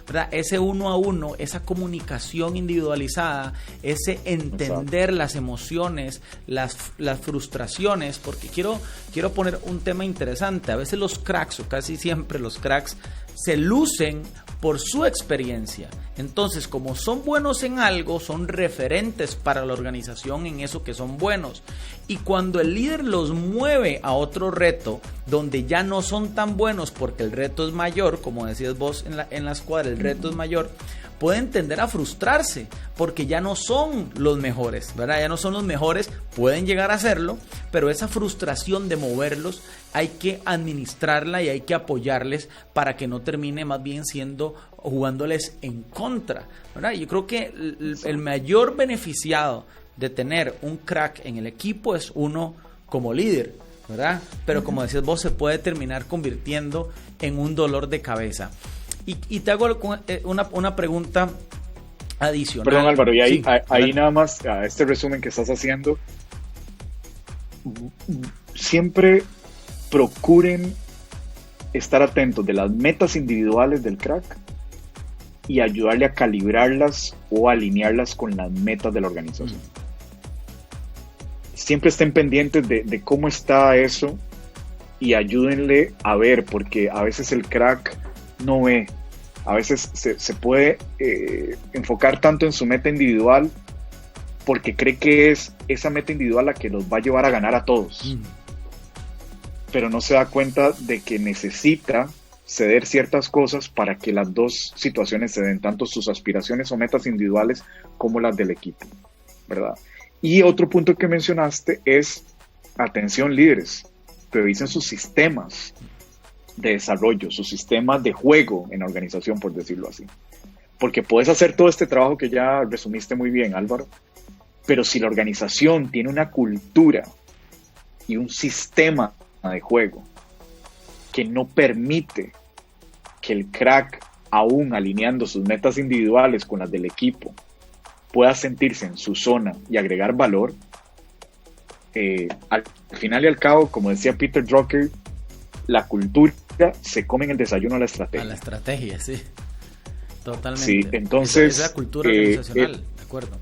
¿verdad? Ese uno a uno, esa comunicación individualizada, ese entender las emociones, las frustraciones, porque quiero poner un tema interesante. A veces los cracks, o casi siempre los cracks, se lucen por su experiencia. Entonces, como son buenos en algo, son referentes para la organización en eso que son buenos. Y cuando el líder los mueve a otro reto, donde ya no son tan buenos porque el reto es mayor, como decías vos en la escuadra, el reto es mayor, pueden tender a frustrarse porque ya no son los mejores, ¿verdad? Ya no son los mejores, pueden llegar a serlo, pero esa frustración de moverlos hay que administrarla y hay que apoyarles para que no termine más bien jugándoles en contra, ¿verdad? Yo creo que el mayor beneficiado de tener un crack en el equipo es uno como líder, ¿verdad? Pero como decías vos, se puede terminar convirtiendo en un dolor de cabeza. Y te hago una pregunta adicional. Perdón, Álvaro, y ahí, sí, ahí nada más, a este resumen que estás haciendo, siempre procuren estar atentos de las metas individuales del crack y ayudarle a calibrarlas o alinearlas con las metas de la organización. Siempre estén pendientes de cómo está eso y ayúdenle a ver, porque a veces el crack no ve. A veces se puede enfocar tanto en su meta individual porque cree que es esa meta individual la que los va a llevar a ganar a todos. Pero no se da cuenta de que necesita ceder ciertas cosas para que las dos situaciones se den, tanto sus aspiraciones o metas individuales como las del equipo, ¿verdad? Y otro punto que mencionaste es, atención líderes, revisen sus sistemas de desarrollo, sus sistemas de juego en la organización, por decirlo así. Porque puedes hacer todo este trabajo que ya resumiste muy bien, Álvaro, pero si la organización tiene una cultura y un sistema de juego que no permite que el crack, aún alineando sus metas individuales con las del equipo, pueda sentirse en su zona y agregar valor, al final y al cabo, como decía Peter Drucker, la cultura se come en el desayuno a la estrategia. A la estrategia, sí. Totalmente. Sí, entonces... Es la cultura organizacional, de acuerdo.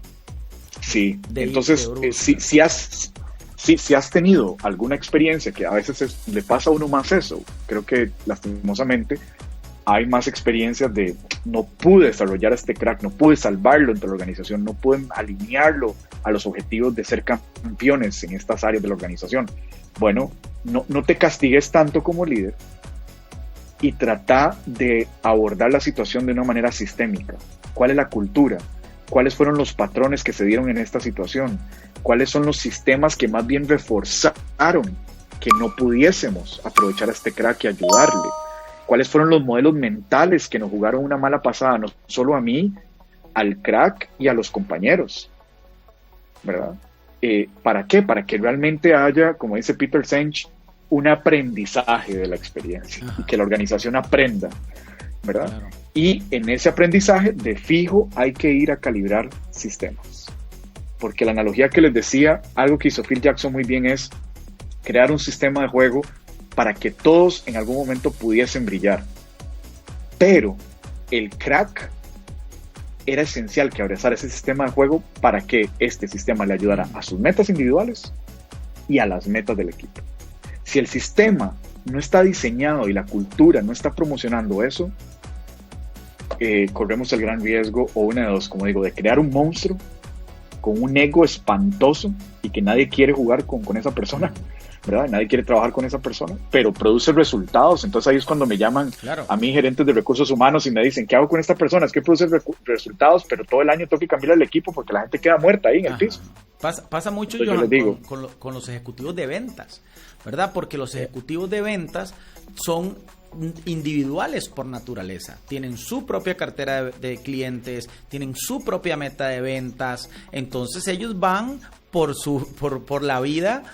Sí, entonces, si has tenido alguna experiencia, que a veces le pasa a uno más eso, creo que lastimosamente hay más experiencias de no pude desarrollar a este crack, no pude salvarlo entre la organización, no pude alinearlo a los objetivos de ser campeones en estas áreas de la organización. Bueno, no te castigues tanto como líder y trata de abordar la situación de una manera sistémica. ¿Cuál es la cultura? ¿Cuáles fueron los patrones que se dieron en esta situación? ¿Cuáles son los sistemas que más bien reforzaron que no pudiésemos aprovechar a este crack y ayudarle? ¿Cuáles fueron los modelos mentales que nos jugaron una mala pasada, no solo a mí, al crack y a los compañeros? ¿Verdad? ¿Para qué? Para que realmente haya, como dice Peter Senge, un aprendizaje de la experiencia. Ajá. Y que la organización aprenda, ¿verdad? Claro. Y en ese aprendizaje, de fijo, hay que ir a calibrar sistemas. Porque la analogía que les decía, algo que hizo Phil Jackson muy bien, es crear un sistema de juego para que todos en algún momento pudiesen brillar. Pero el crack era esencial que abrazara ese sistema de juego para que este sistema le ayudara a sus metas individuales y a las metas del equipo. Si el sistema no está diseñado y la cultura no está promocionando eso, corremos el gran riesgo, o una de dos, como digo, de crear un monstruo con un ego espantoso y que nadie quiere jugar con esa persona, ¿verdad? Nadie quiere trabajar con esa persona, pero produce resultados. Entonces ahí es cuando me llaman a mí gerentes de recursos humanos y me dicen, ¿qué hago con esta persona? Es que produce resultados, pero todo el año tengo que cambiar el equipo porque la gente queda muerta ahí en el piso. Pasa mucho, Johan, con los ejecutivos de ventas, ¿verdad? Porque los ejecutivos de ventas son individuales por naturaleza, tienen su propia cartera de clientes, tienen su propia meta de ventas, entonces ellos van por la vida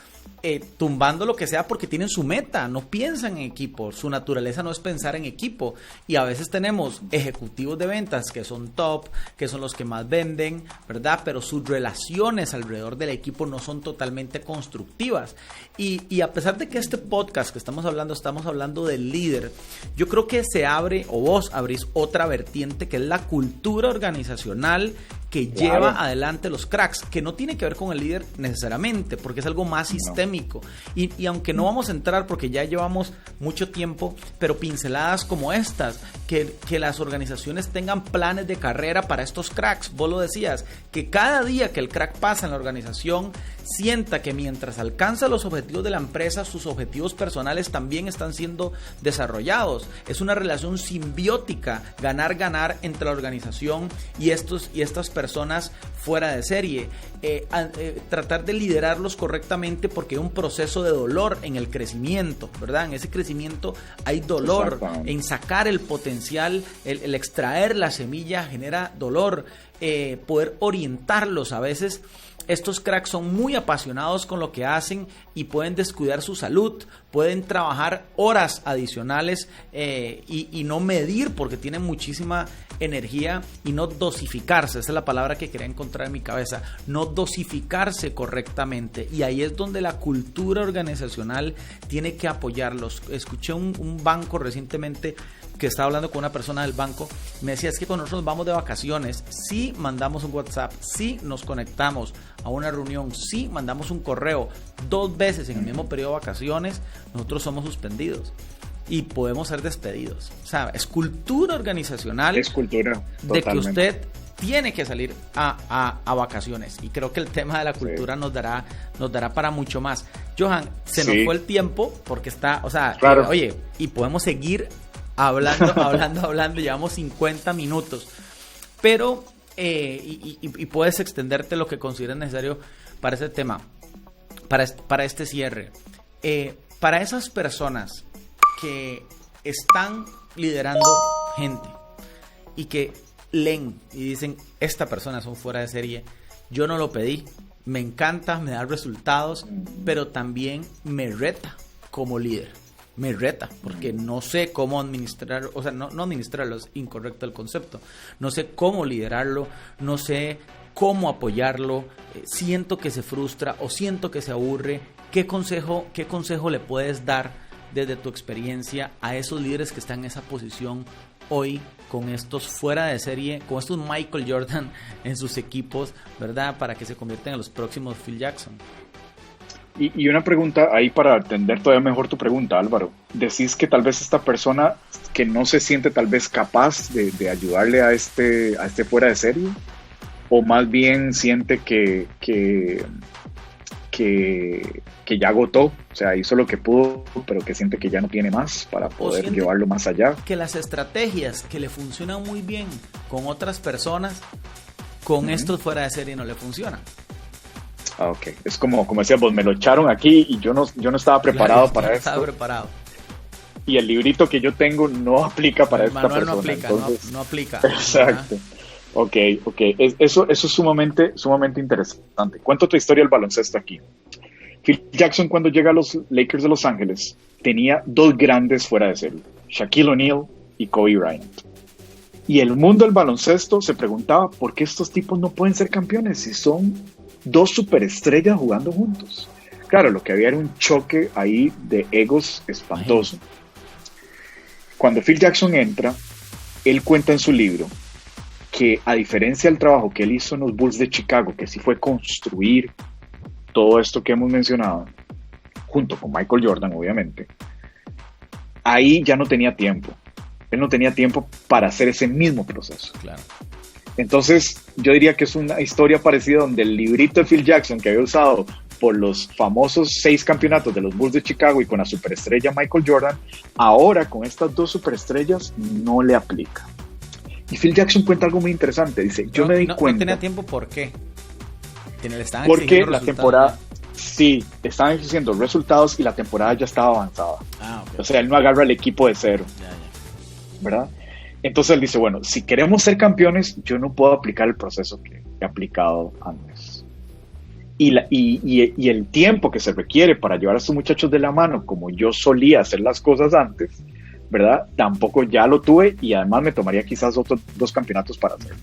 tumbando lo que sea porque tienen su meta, no piensan en equipo, su naturaleza no es pensar en equipo, y a veces tenemos ejecutivos de ventas que son top, que son los que más venden, ¿verdad? Pero sus relaciones alrededor del equipo no son totalmente constructivas, y a pesar de que este podcast que estamos hablando del líder, yo creo que se abre, o vos abrís otra vertiente, que es la cultura organizacional que lleva adelante los cracks, que no tiene que ver con el líder necesariamente, porque es algo más sistémico. Y aunque no vamos a entrar porque ya llevamos mucho tiempo, pero pinceladas como estas, que las organizaciones tengan planes de carrera para estos cracks. Vos lo decías, que cada día que el crack pasa en la organización, sienta que mientras alcanza los objetivos de la empresa, sus objetivos personales también están siendo desarrollados. Es una relación simbiótica, ganar entre la organización y estas personas fuera de serie. Tratar de liderarlos correctamente, porque hay un proceso de dolor en el crecimiento, ¿verdad? En ese crecimiento hay dolor, en sacar el potencial, el extraer la semilla genera dolor, poder orientarlos. A veces estos cracks son muy apasionados con lo que hacen y pueden descuidar su salud, pueden trabajar horas adicionales y no medir porque tienen muchísima energía, y no dosificarse. Esa es la palabra que quería encontrar en mi cabeza, no dosificarse correctamente, y ahí es donde la cultura organizacional tiene que apoyarlos. Escuché un banco recientemente que estaba hablando con una persona del banco, me decía, es que cuando nosotros vamos de vacaciones, sí mandamos un WhatsApp, sí nos conectamos a una reunión, sí mandamos un correo, 2 veces en el mismo periodo de vacaciones, nosotros somos suspendidos y podemos ser despedidos. O sea, es cultura organizacional, es cultura de que usted tiene que salir a vacaciones, y creo que el tema de la cultura nos dará para mucho más. Johan, se nos fue el tiempo porque está, o sea, oye, y podemos seguir hablando, llevamos 50 minutos, pero y puedes extenderte lo que consideres necesario para este tema, para este cierre. para esas personas que están liderando gente y que leen y dicen, esta persona es un fuera de serie, yo no lo pedí, me encanta, me da resultados, pero también me reta como líder. Me reta, porque no sé cómo administrar, o sea, no administrarlo, es incorrecto el concepto. No sé cómo liderarlo, no sé cómo apoyarlo, siento que se frustra o siento que se aburre. ¿Qué consejo le puedes dar desde tu experiencia a esos líderes que están en esa posición hoy, con estos fuera de serie, con estos Michael Jordan en sus equipos, ¿verdad? Para que se conviertan en los próximos Phil Jackson. Y una pregunta ahí para entender todavía mejor tu pregunta, Álvaro. Decís que tal vez esta persona que no se siente tal vez capaz de ayudarle a este fuera de serie, o más bien siente que ya agotó, o sea, hizo lo que pudo, pero que siente que ya no tiene más para poder llevarlo más allá. Que las estrategias que le funcionan muy bien con otras personas, con estos fuera de serie no le funcionan. Ah, ok. Es como decías vos, me lo echaron aquí y yo no estaba preparado para esto. Estaba preparado. Y el librito que yo tengo no aplica para esta persona. No aplica, entonces, no aplica. Exacto. Ok. Eso es sumamente interesante. Cuento otra historia del baloncesto aquí. Phil Jackson, cuando llega a los Lakers de Los Ángeles, tenía dos grandes fuera de serie, Shaquille O'Neal y Kobe Bryant. Y el mundo del baloncesto se preguntaba por qué estos tipos no pueden ser campeones si son dos superestrellas jugando juntos. Claro, lo que había era un choque ahí de egos espantoso. Cuando Phil Jackson entra, él cuenta en su libro que, a diferencia del trabajo que él hizo en los Bulls de Chicago, que sí fue construir todo esto que hemos mencionado, junto con Michael Jordan, obviamente, ahí ya no tenía tiempo. Él no tenía tiempo para hacer ese mismo proceso. Claro. Entonces, yo diría que es una historia parecida donde el librito de Phil Jackson que había usado por los famosos 6 campeonatos de los Bulls de Chicago y con la superestrella Michael Jordan, ahora con estas dos superestrellas no le aplica. Y Phil Jackson cuenta algo muy interesante. Dice, yo me di cuenta... No tenía tiempo, ¿por qué? Porque la temporada... Sí, estaban exigiendo resultados y la temporada ya estaba avanzada. Okay. O sea, él no agarra el equipo de cero. Ya. ¿Verdad? Entonces él dice, bueno, si queremos ser campeones, yo no puedo aplicar el proceso que he aplicado antes. Y el tiempo que se requiere para llevar a estos muchachos de la mano, como yo solía hacer las cosas antes, ¿verdad? Tampoco ya lo tuve y además me tomaría quizás otros 2 campeonatos para hacerlo.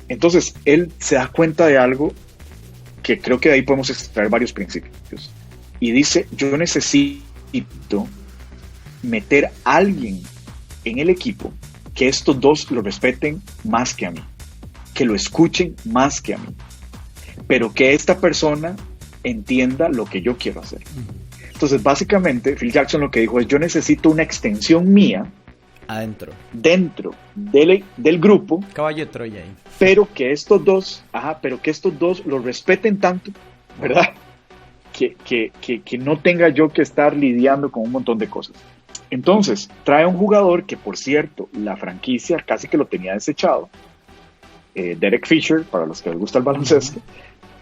Entonces, él se da cuenta de algo que creo que de ahí podemos extraer varios principios. Y dice, yo necesito meter a alguien en el equipo que estos dos lo respeten más que a mí, que lo escuchen más que a mí, pero que esta persona entienda lo que yo quiero hacer. Entonces, básicamente, Phil Jackson lo que dijo es, yo necesito una extensión mía dentro del grupo, caballo de Troya ahí, pero que estos dos lo respeten tanto, ¿verdad? Que no tenga yo que estar lidiando con un montón de cosas. Entonces, trae un jugador que, por cierto, la franquicia casi que lo tenía desechado, Derek Fisher, para los que les gusta el baloncesto,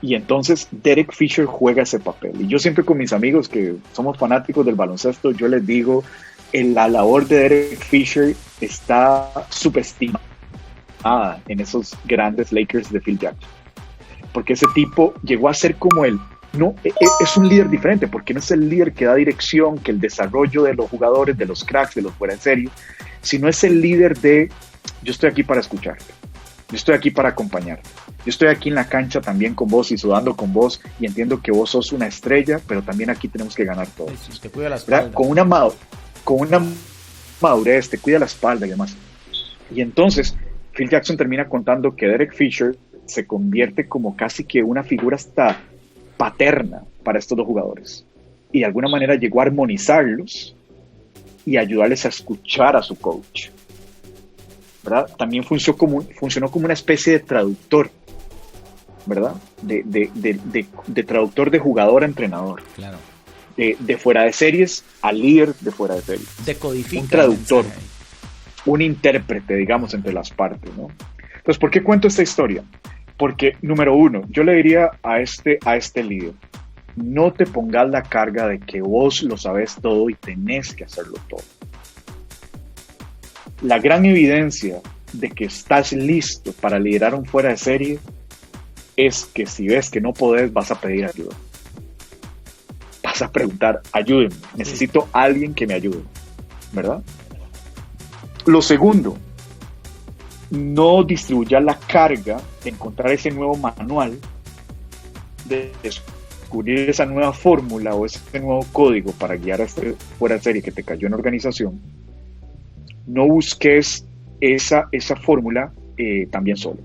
y entonces Derek Fisher juega ese papel. Y yo siempre con mis amigos que somos fanáticos del baloncesto, yo les digo, la labor de Derek Fisher está subestimada en esos grandes Lakers de Phil Jackson. Porque ese tipo llegó a ser como él. No, es un líder diferente, porque no es el líder que da dirección, que el desarrollo de los jugadores, de los cracks, de los fuera de serie, sino es el líder de, yo estoy aquí para escucharte, yo estoy aquí para acompañarte, yo estoy aquí en la cancha también con vos y sudando con vos, y entiendo que vos sos una estrella, pero también aquí tenemos que ganar todos. Sí, te cuida la espalda. Con una madurez, te cuida la espalda y demás. Y entonces, Phil Jackson termina contando que Derek Fisher se convierte como casi que una figura hasta paterna para estos dos jugadores, y de alguna manera llegó a armonizarlos y ayudarles a escuchar a su coach, ¿verdad? También funcionó como una especie de traductor, ¿verdad? De traductor de jugador a entrenador, claro. De fuera de series a líder de fuera de series, decodifica, un traductor, un intérprete, digamos, entre las partes, ¿no? Entonces, ¿por qué cuento esta historia? Porque, número uno, yo le diría a este líder, no te pongas la carga de que vos lo sabes todo y tenés que hacerlo todo. La gran evidencia de que estás listo para liderar un fuera de serie es que si ves que no podés, vas a pedir ayuda. Vas a preguntar, ayúdenme, necesito a alguien que me ayude, ¿verdad? Lo segundo, no distribuyas la carga de encontrar ese nuevo manual, de descubrir esa nueva fórmula o ese nuevo código para guiar a este fuera de serie que te cayó en organización. No busques esa fórmula también solo.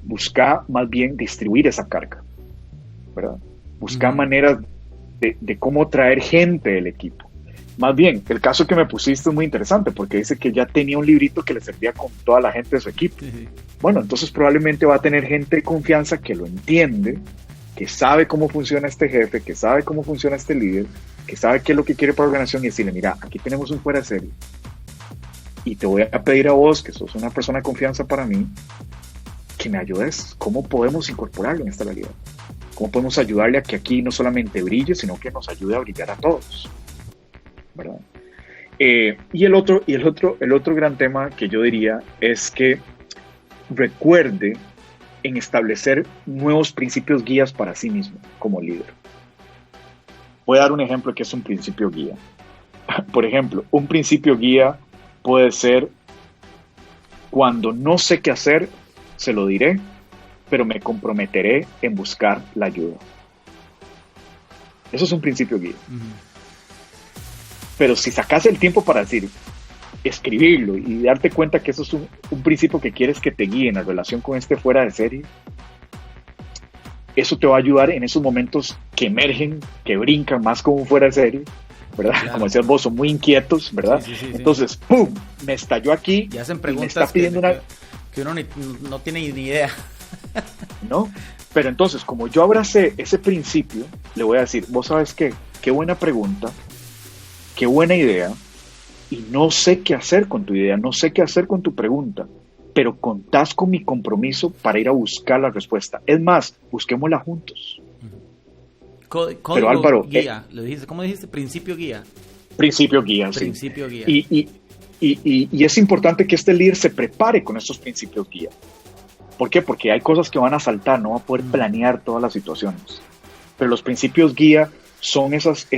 Busca más bien distribuir esa carga, ¿verdad? Busca maneras de cómo traer gente del equipo. Más bien, el caso que me pusiste es muy interesante porque dice que ya tenía un librito que le servía con toda la gente de su equipo. Bueno, entonces probablemente va a tener gente de confianza que lo entiende, que sabe cómo funciona este jefe, que sabe cómo funciona este líder, que sabe qué es lo que quiere para la organización y decirle, mira, aquí tenemos un fuera de serie y te voy a pedir a vos, que sos una persona de confianza para mí, que me ayudes. ¿Cómo podemos incorporarlo en esta realidad? ¿Cómo podemos ayudarle a que aquí no solamente brille, sino que nos ayude a brillar a todos? ¿Verdad? Y el otro gran tema que yo diría es que recuerde en establecer nuevos principios guías para sí mismo como líder. Voy a dar un ejemplo que es un principio guía. Por ejemplo, un principio guía puede ser: cuando no sé qué hacer, se lo diré, pero me comprometeré en buscar la ayuda. Eso es un principio guía. Pero si sacas el tiempo para escribirlo y darte cuenta que eso es un principio que quieres que te guíe en la relación con este fuera de serie, eso te va a ayudar en esos momentos que emergen, que brincan más como un fuera de serie, ¿verdad? Claro. Como decías vos, son muy inquietos, ¿verdad? Sí. Entonces, ¡pum! Me estalló aquí. Y hacen preguntas y me está pidiendo que uno no tiene ni idea. ¿No? Pero entonces, como yo abracé ese principio, le voy a decir, vos sabes qué buena pregunta, qué buena idea, y no sé qué hacer con tu idea, no sé qué hacer con tu pregunta, pero contás con mi compromiso para ir a buscar la respuesta. Es más, busquémosla juntos. Código pero Álvaro, guía, ¿cómo dijiste? Principio guía. Principio guía, sí. Principio guía. Y es importante que este líder se prepare con estos principios guía. ¿Por qué? Porque hay cosas que van a saltar, no va a poder planear todas las situaciones. Pero los principios guía son esas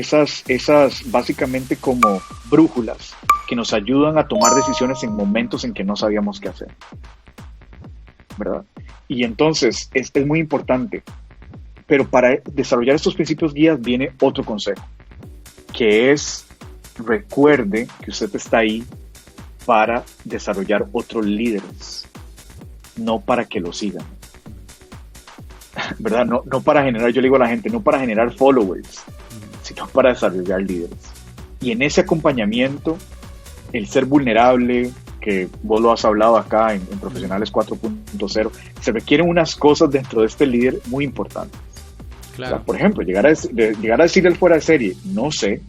básicamente como brújulas que nos ayudan a tomar decisiones en momentos en que no sabíamos qué hacer, ¿verdad? Y entonces es muy importante. Pero para desarrollar estos principios guías viene otro consejo, que es: recuerde que usted está ahí para desarrollar otros líderes, no para que lo sigan, ¿verdad? No para generar, yo le digo a la gente, no para generar followers, sino para desarrollar líderes. Y en ese acompañamiento, el ser vulnerable, que vos lo has hablado acá en Profesionales 4.0, se requieren unas cosas dentro de este líder muy importantes. Claro. O sea, por ejemplo, llegar a decirle al fuera de serie, no sé,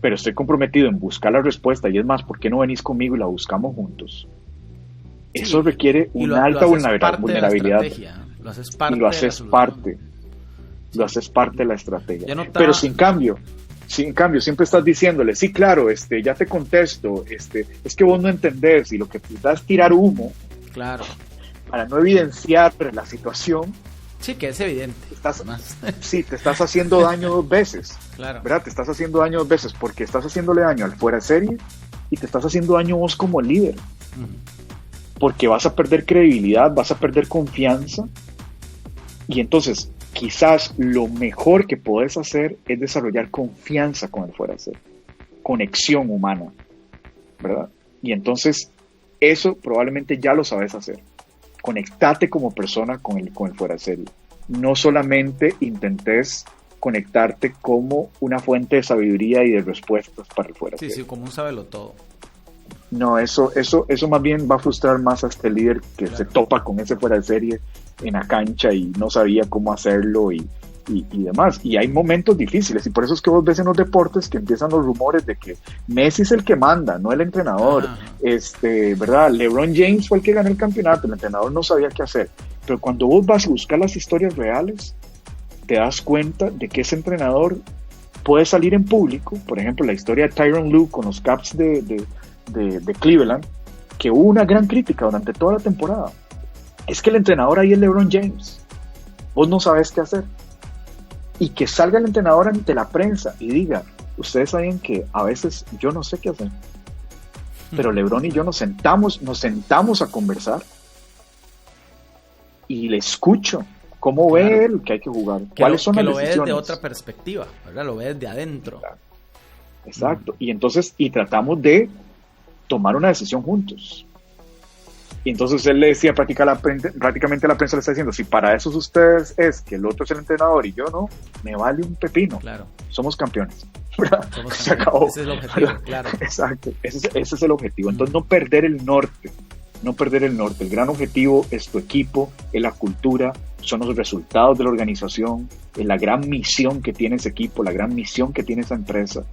pero estoy comprometido en buscar la respuesta, y es más, ¿por qué no venís conmigo y la buscamos juntos? Sí. Eso requiere una alta vulnerabilidad. Lo haces parte. Y lo haces parte. Lo haces parte de la estrategia. Pero sin cambio, siempre estás diciéndole, sí, claro, ya te contesto, es que vos no entendés, y lo que te da es tirar humo. Claro. Para no evidenciar la situación. Sí, que es evidente. Te estás haciendo daño dos veces. Claro. ¿Verdad? Te estás haciendo daño dos veces porque estás haciéndole daño al fuera de serie y te estás haciendo daño vos como líder. Porque vas a perder credibilidad, vas a perder confianza. Y entonces, quizás lo mejor que podés hacer es desarrollar confianza con el fuera de serie. Conexión humana. ¿Verdad? Y entonces, eso probablemente ya lo sabes hacer. Conectate como persona con el fuera de serie. No solamente intentes conectarte como una fuente de sabiduría y de respuestas para el fuera de serie. Sí, como un sabelotodo. No, eso más bien va a frustrar más a este líder que se topa con ese fuera de serie en la cancha y no sabía cómo hacerlo y demás. Y hay momentos difíciles, y por eso es que vos ves en los deportes que empiezan los rumores de que Messi es el que manda, no el entrenador. ¿Verdad? LeBron James fue el que ganó el campeonato, el entrenador no sabía qué hacer. Pero cuando vos vas a buscar las historias reales, te das cuenta de que ese entrenador puede salir en público. Por ejemplo, la historia de Tyronn Lue con los Caps de Cleveland, que hubo una gran crítica durante toda la temporada. Es que el entrenador ahí es LeBron James. Vos no sabes qué hacer. Y que salga el entrenador ante la prensa y diga, ustedes saben que a veces yo no sé qué hacer, pero LeBron y yo nos sentamos a conversar y le escucho cómo ve él que hay que jugar, cuáles son las decisiones. Que lo ve desde otra perspectiva, ¿verdad? Lo ve desde adentro. Exacto. Y entonces, tratamos de tomar una decisión juntos. Y entonces él le decía prácticamente la prensa le está diciendo, si para esos ustedes es que el otro es el entrenador y yo no, me vale un pepino. Claro. Somos campeones. Se acabó. Ese es el objetivo, claro. Exacto, ese es el objetivo. Entonces no perder el norte. El gran objetivo es tu equipo, es la cultura, son los resultados de la organización, es la gran misión que tiene ese equipo, la gran misión que tiene esa empresa.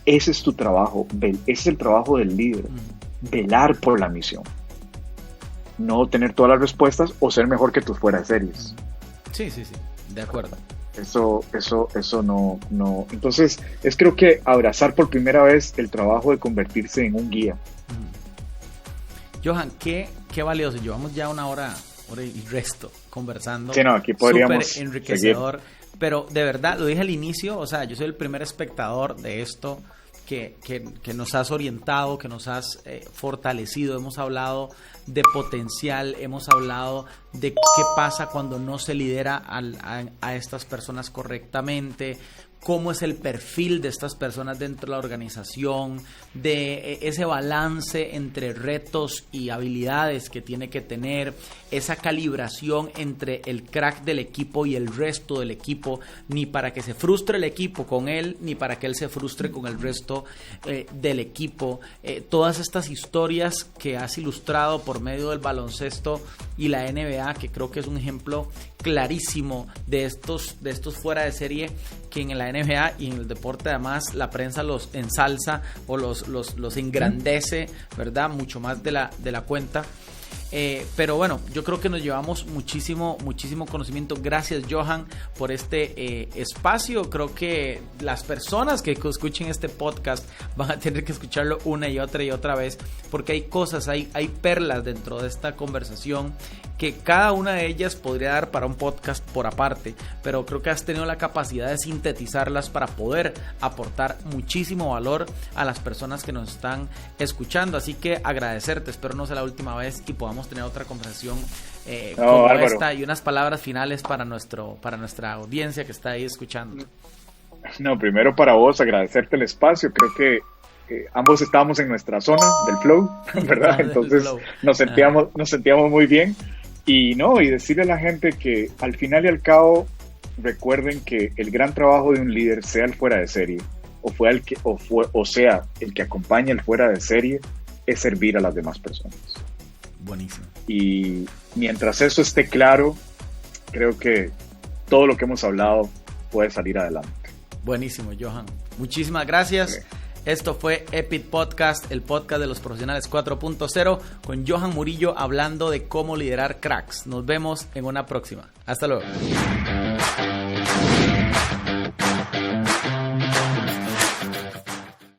Ese es tu trabajo, ese es el trabajo del líder, velar por la misión. No tener todas las respuestas o ser mejor que tus fuera de series. Sí, de acuerdo. Eso no. Entonces, creo que abrazar por primera vez el trabajo de convertirse en un guía. Johan, qué valioso. Llevamos ya una hora y resto conversando. Sí, no, aquí podríamos súper enriquecedor. seguir. Pero de verdad, lo dije al inicio, o sea, yo soy el primer espectador de esto que nos has orientado, que nos has fortalecido. Hemos hablado de potencial, hemos hablado de qué pasa cuando no se lidera a estas personas correctamente, cómo es el perfil de estas personas dentro de la organización, de ese balance entre retos y habilidades que tiene que tener, esa calibración entre el crack del equipo y el resto del equipo, ni para que se frustre el equipo con él, ni para que él se frustre con el resto del equipo. Todas estas historias que has ilustrado por medio del baloncesto y la NBA, que creo que es un ejemplo clarísimo de estos fuera de serie que en la NBA y en el deporte además la prensa los ensalza o los engrandece, ¿verdad? Mucho más de la cuenta. Pero bueno, yo creo que nos llevamos muchísimo conocimiento. Gracias, Johan, por este espacio. Creo que las personas que escuchen este podcast van a tener que escucharlo una y otra vez, porque hay cosas, hay perlas dentro de esta conversación que cada una de ellas podría dar para un podcast por aparte, pero creo que has tenido la capacidad de sintetizarlas para poder aportar muchísimo valor a las personas que nos están escuchando. Así que agradecerte, espero no sea la última vez y podamos tener otra conversación como Álvaro, esta, y unas palabras finales para nuestra audiencia que está ahí escuchando. No, primero para vos, agradecerte el espacio. Creo que ambos estábamos en nuestra zona del flow, ¿verdad? Entonces nos sentíamos muy bien. Y decirle a la gente que al final y al cabo recuerden que el gran trabajo de un líder, sea el fuera de serie o sea el que acompaña el fuera de serie, es servir a las demás personas. Buenísimo. Y mientras eso esté claro, creo que todo lo que hemos hablado puede salir adelante. Buenísimo, Johan. Muchísimas gracias. Okay. Esto fue Epic Podcast, el podcast de los profesionales 4.0, con Johan Murillo hablando de cómo liderar cracks. Nos vemos en una próxima. Hasta luego.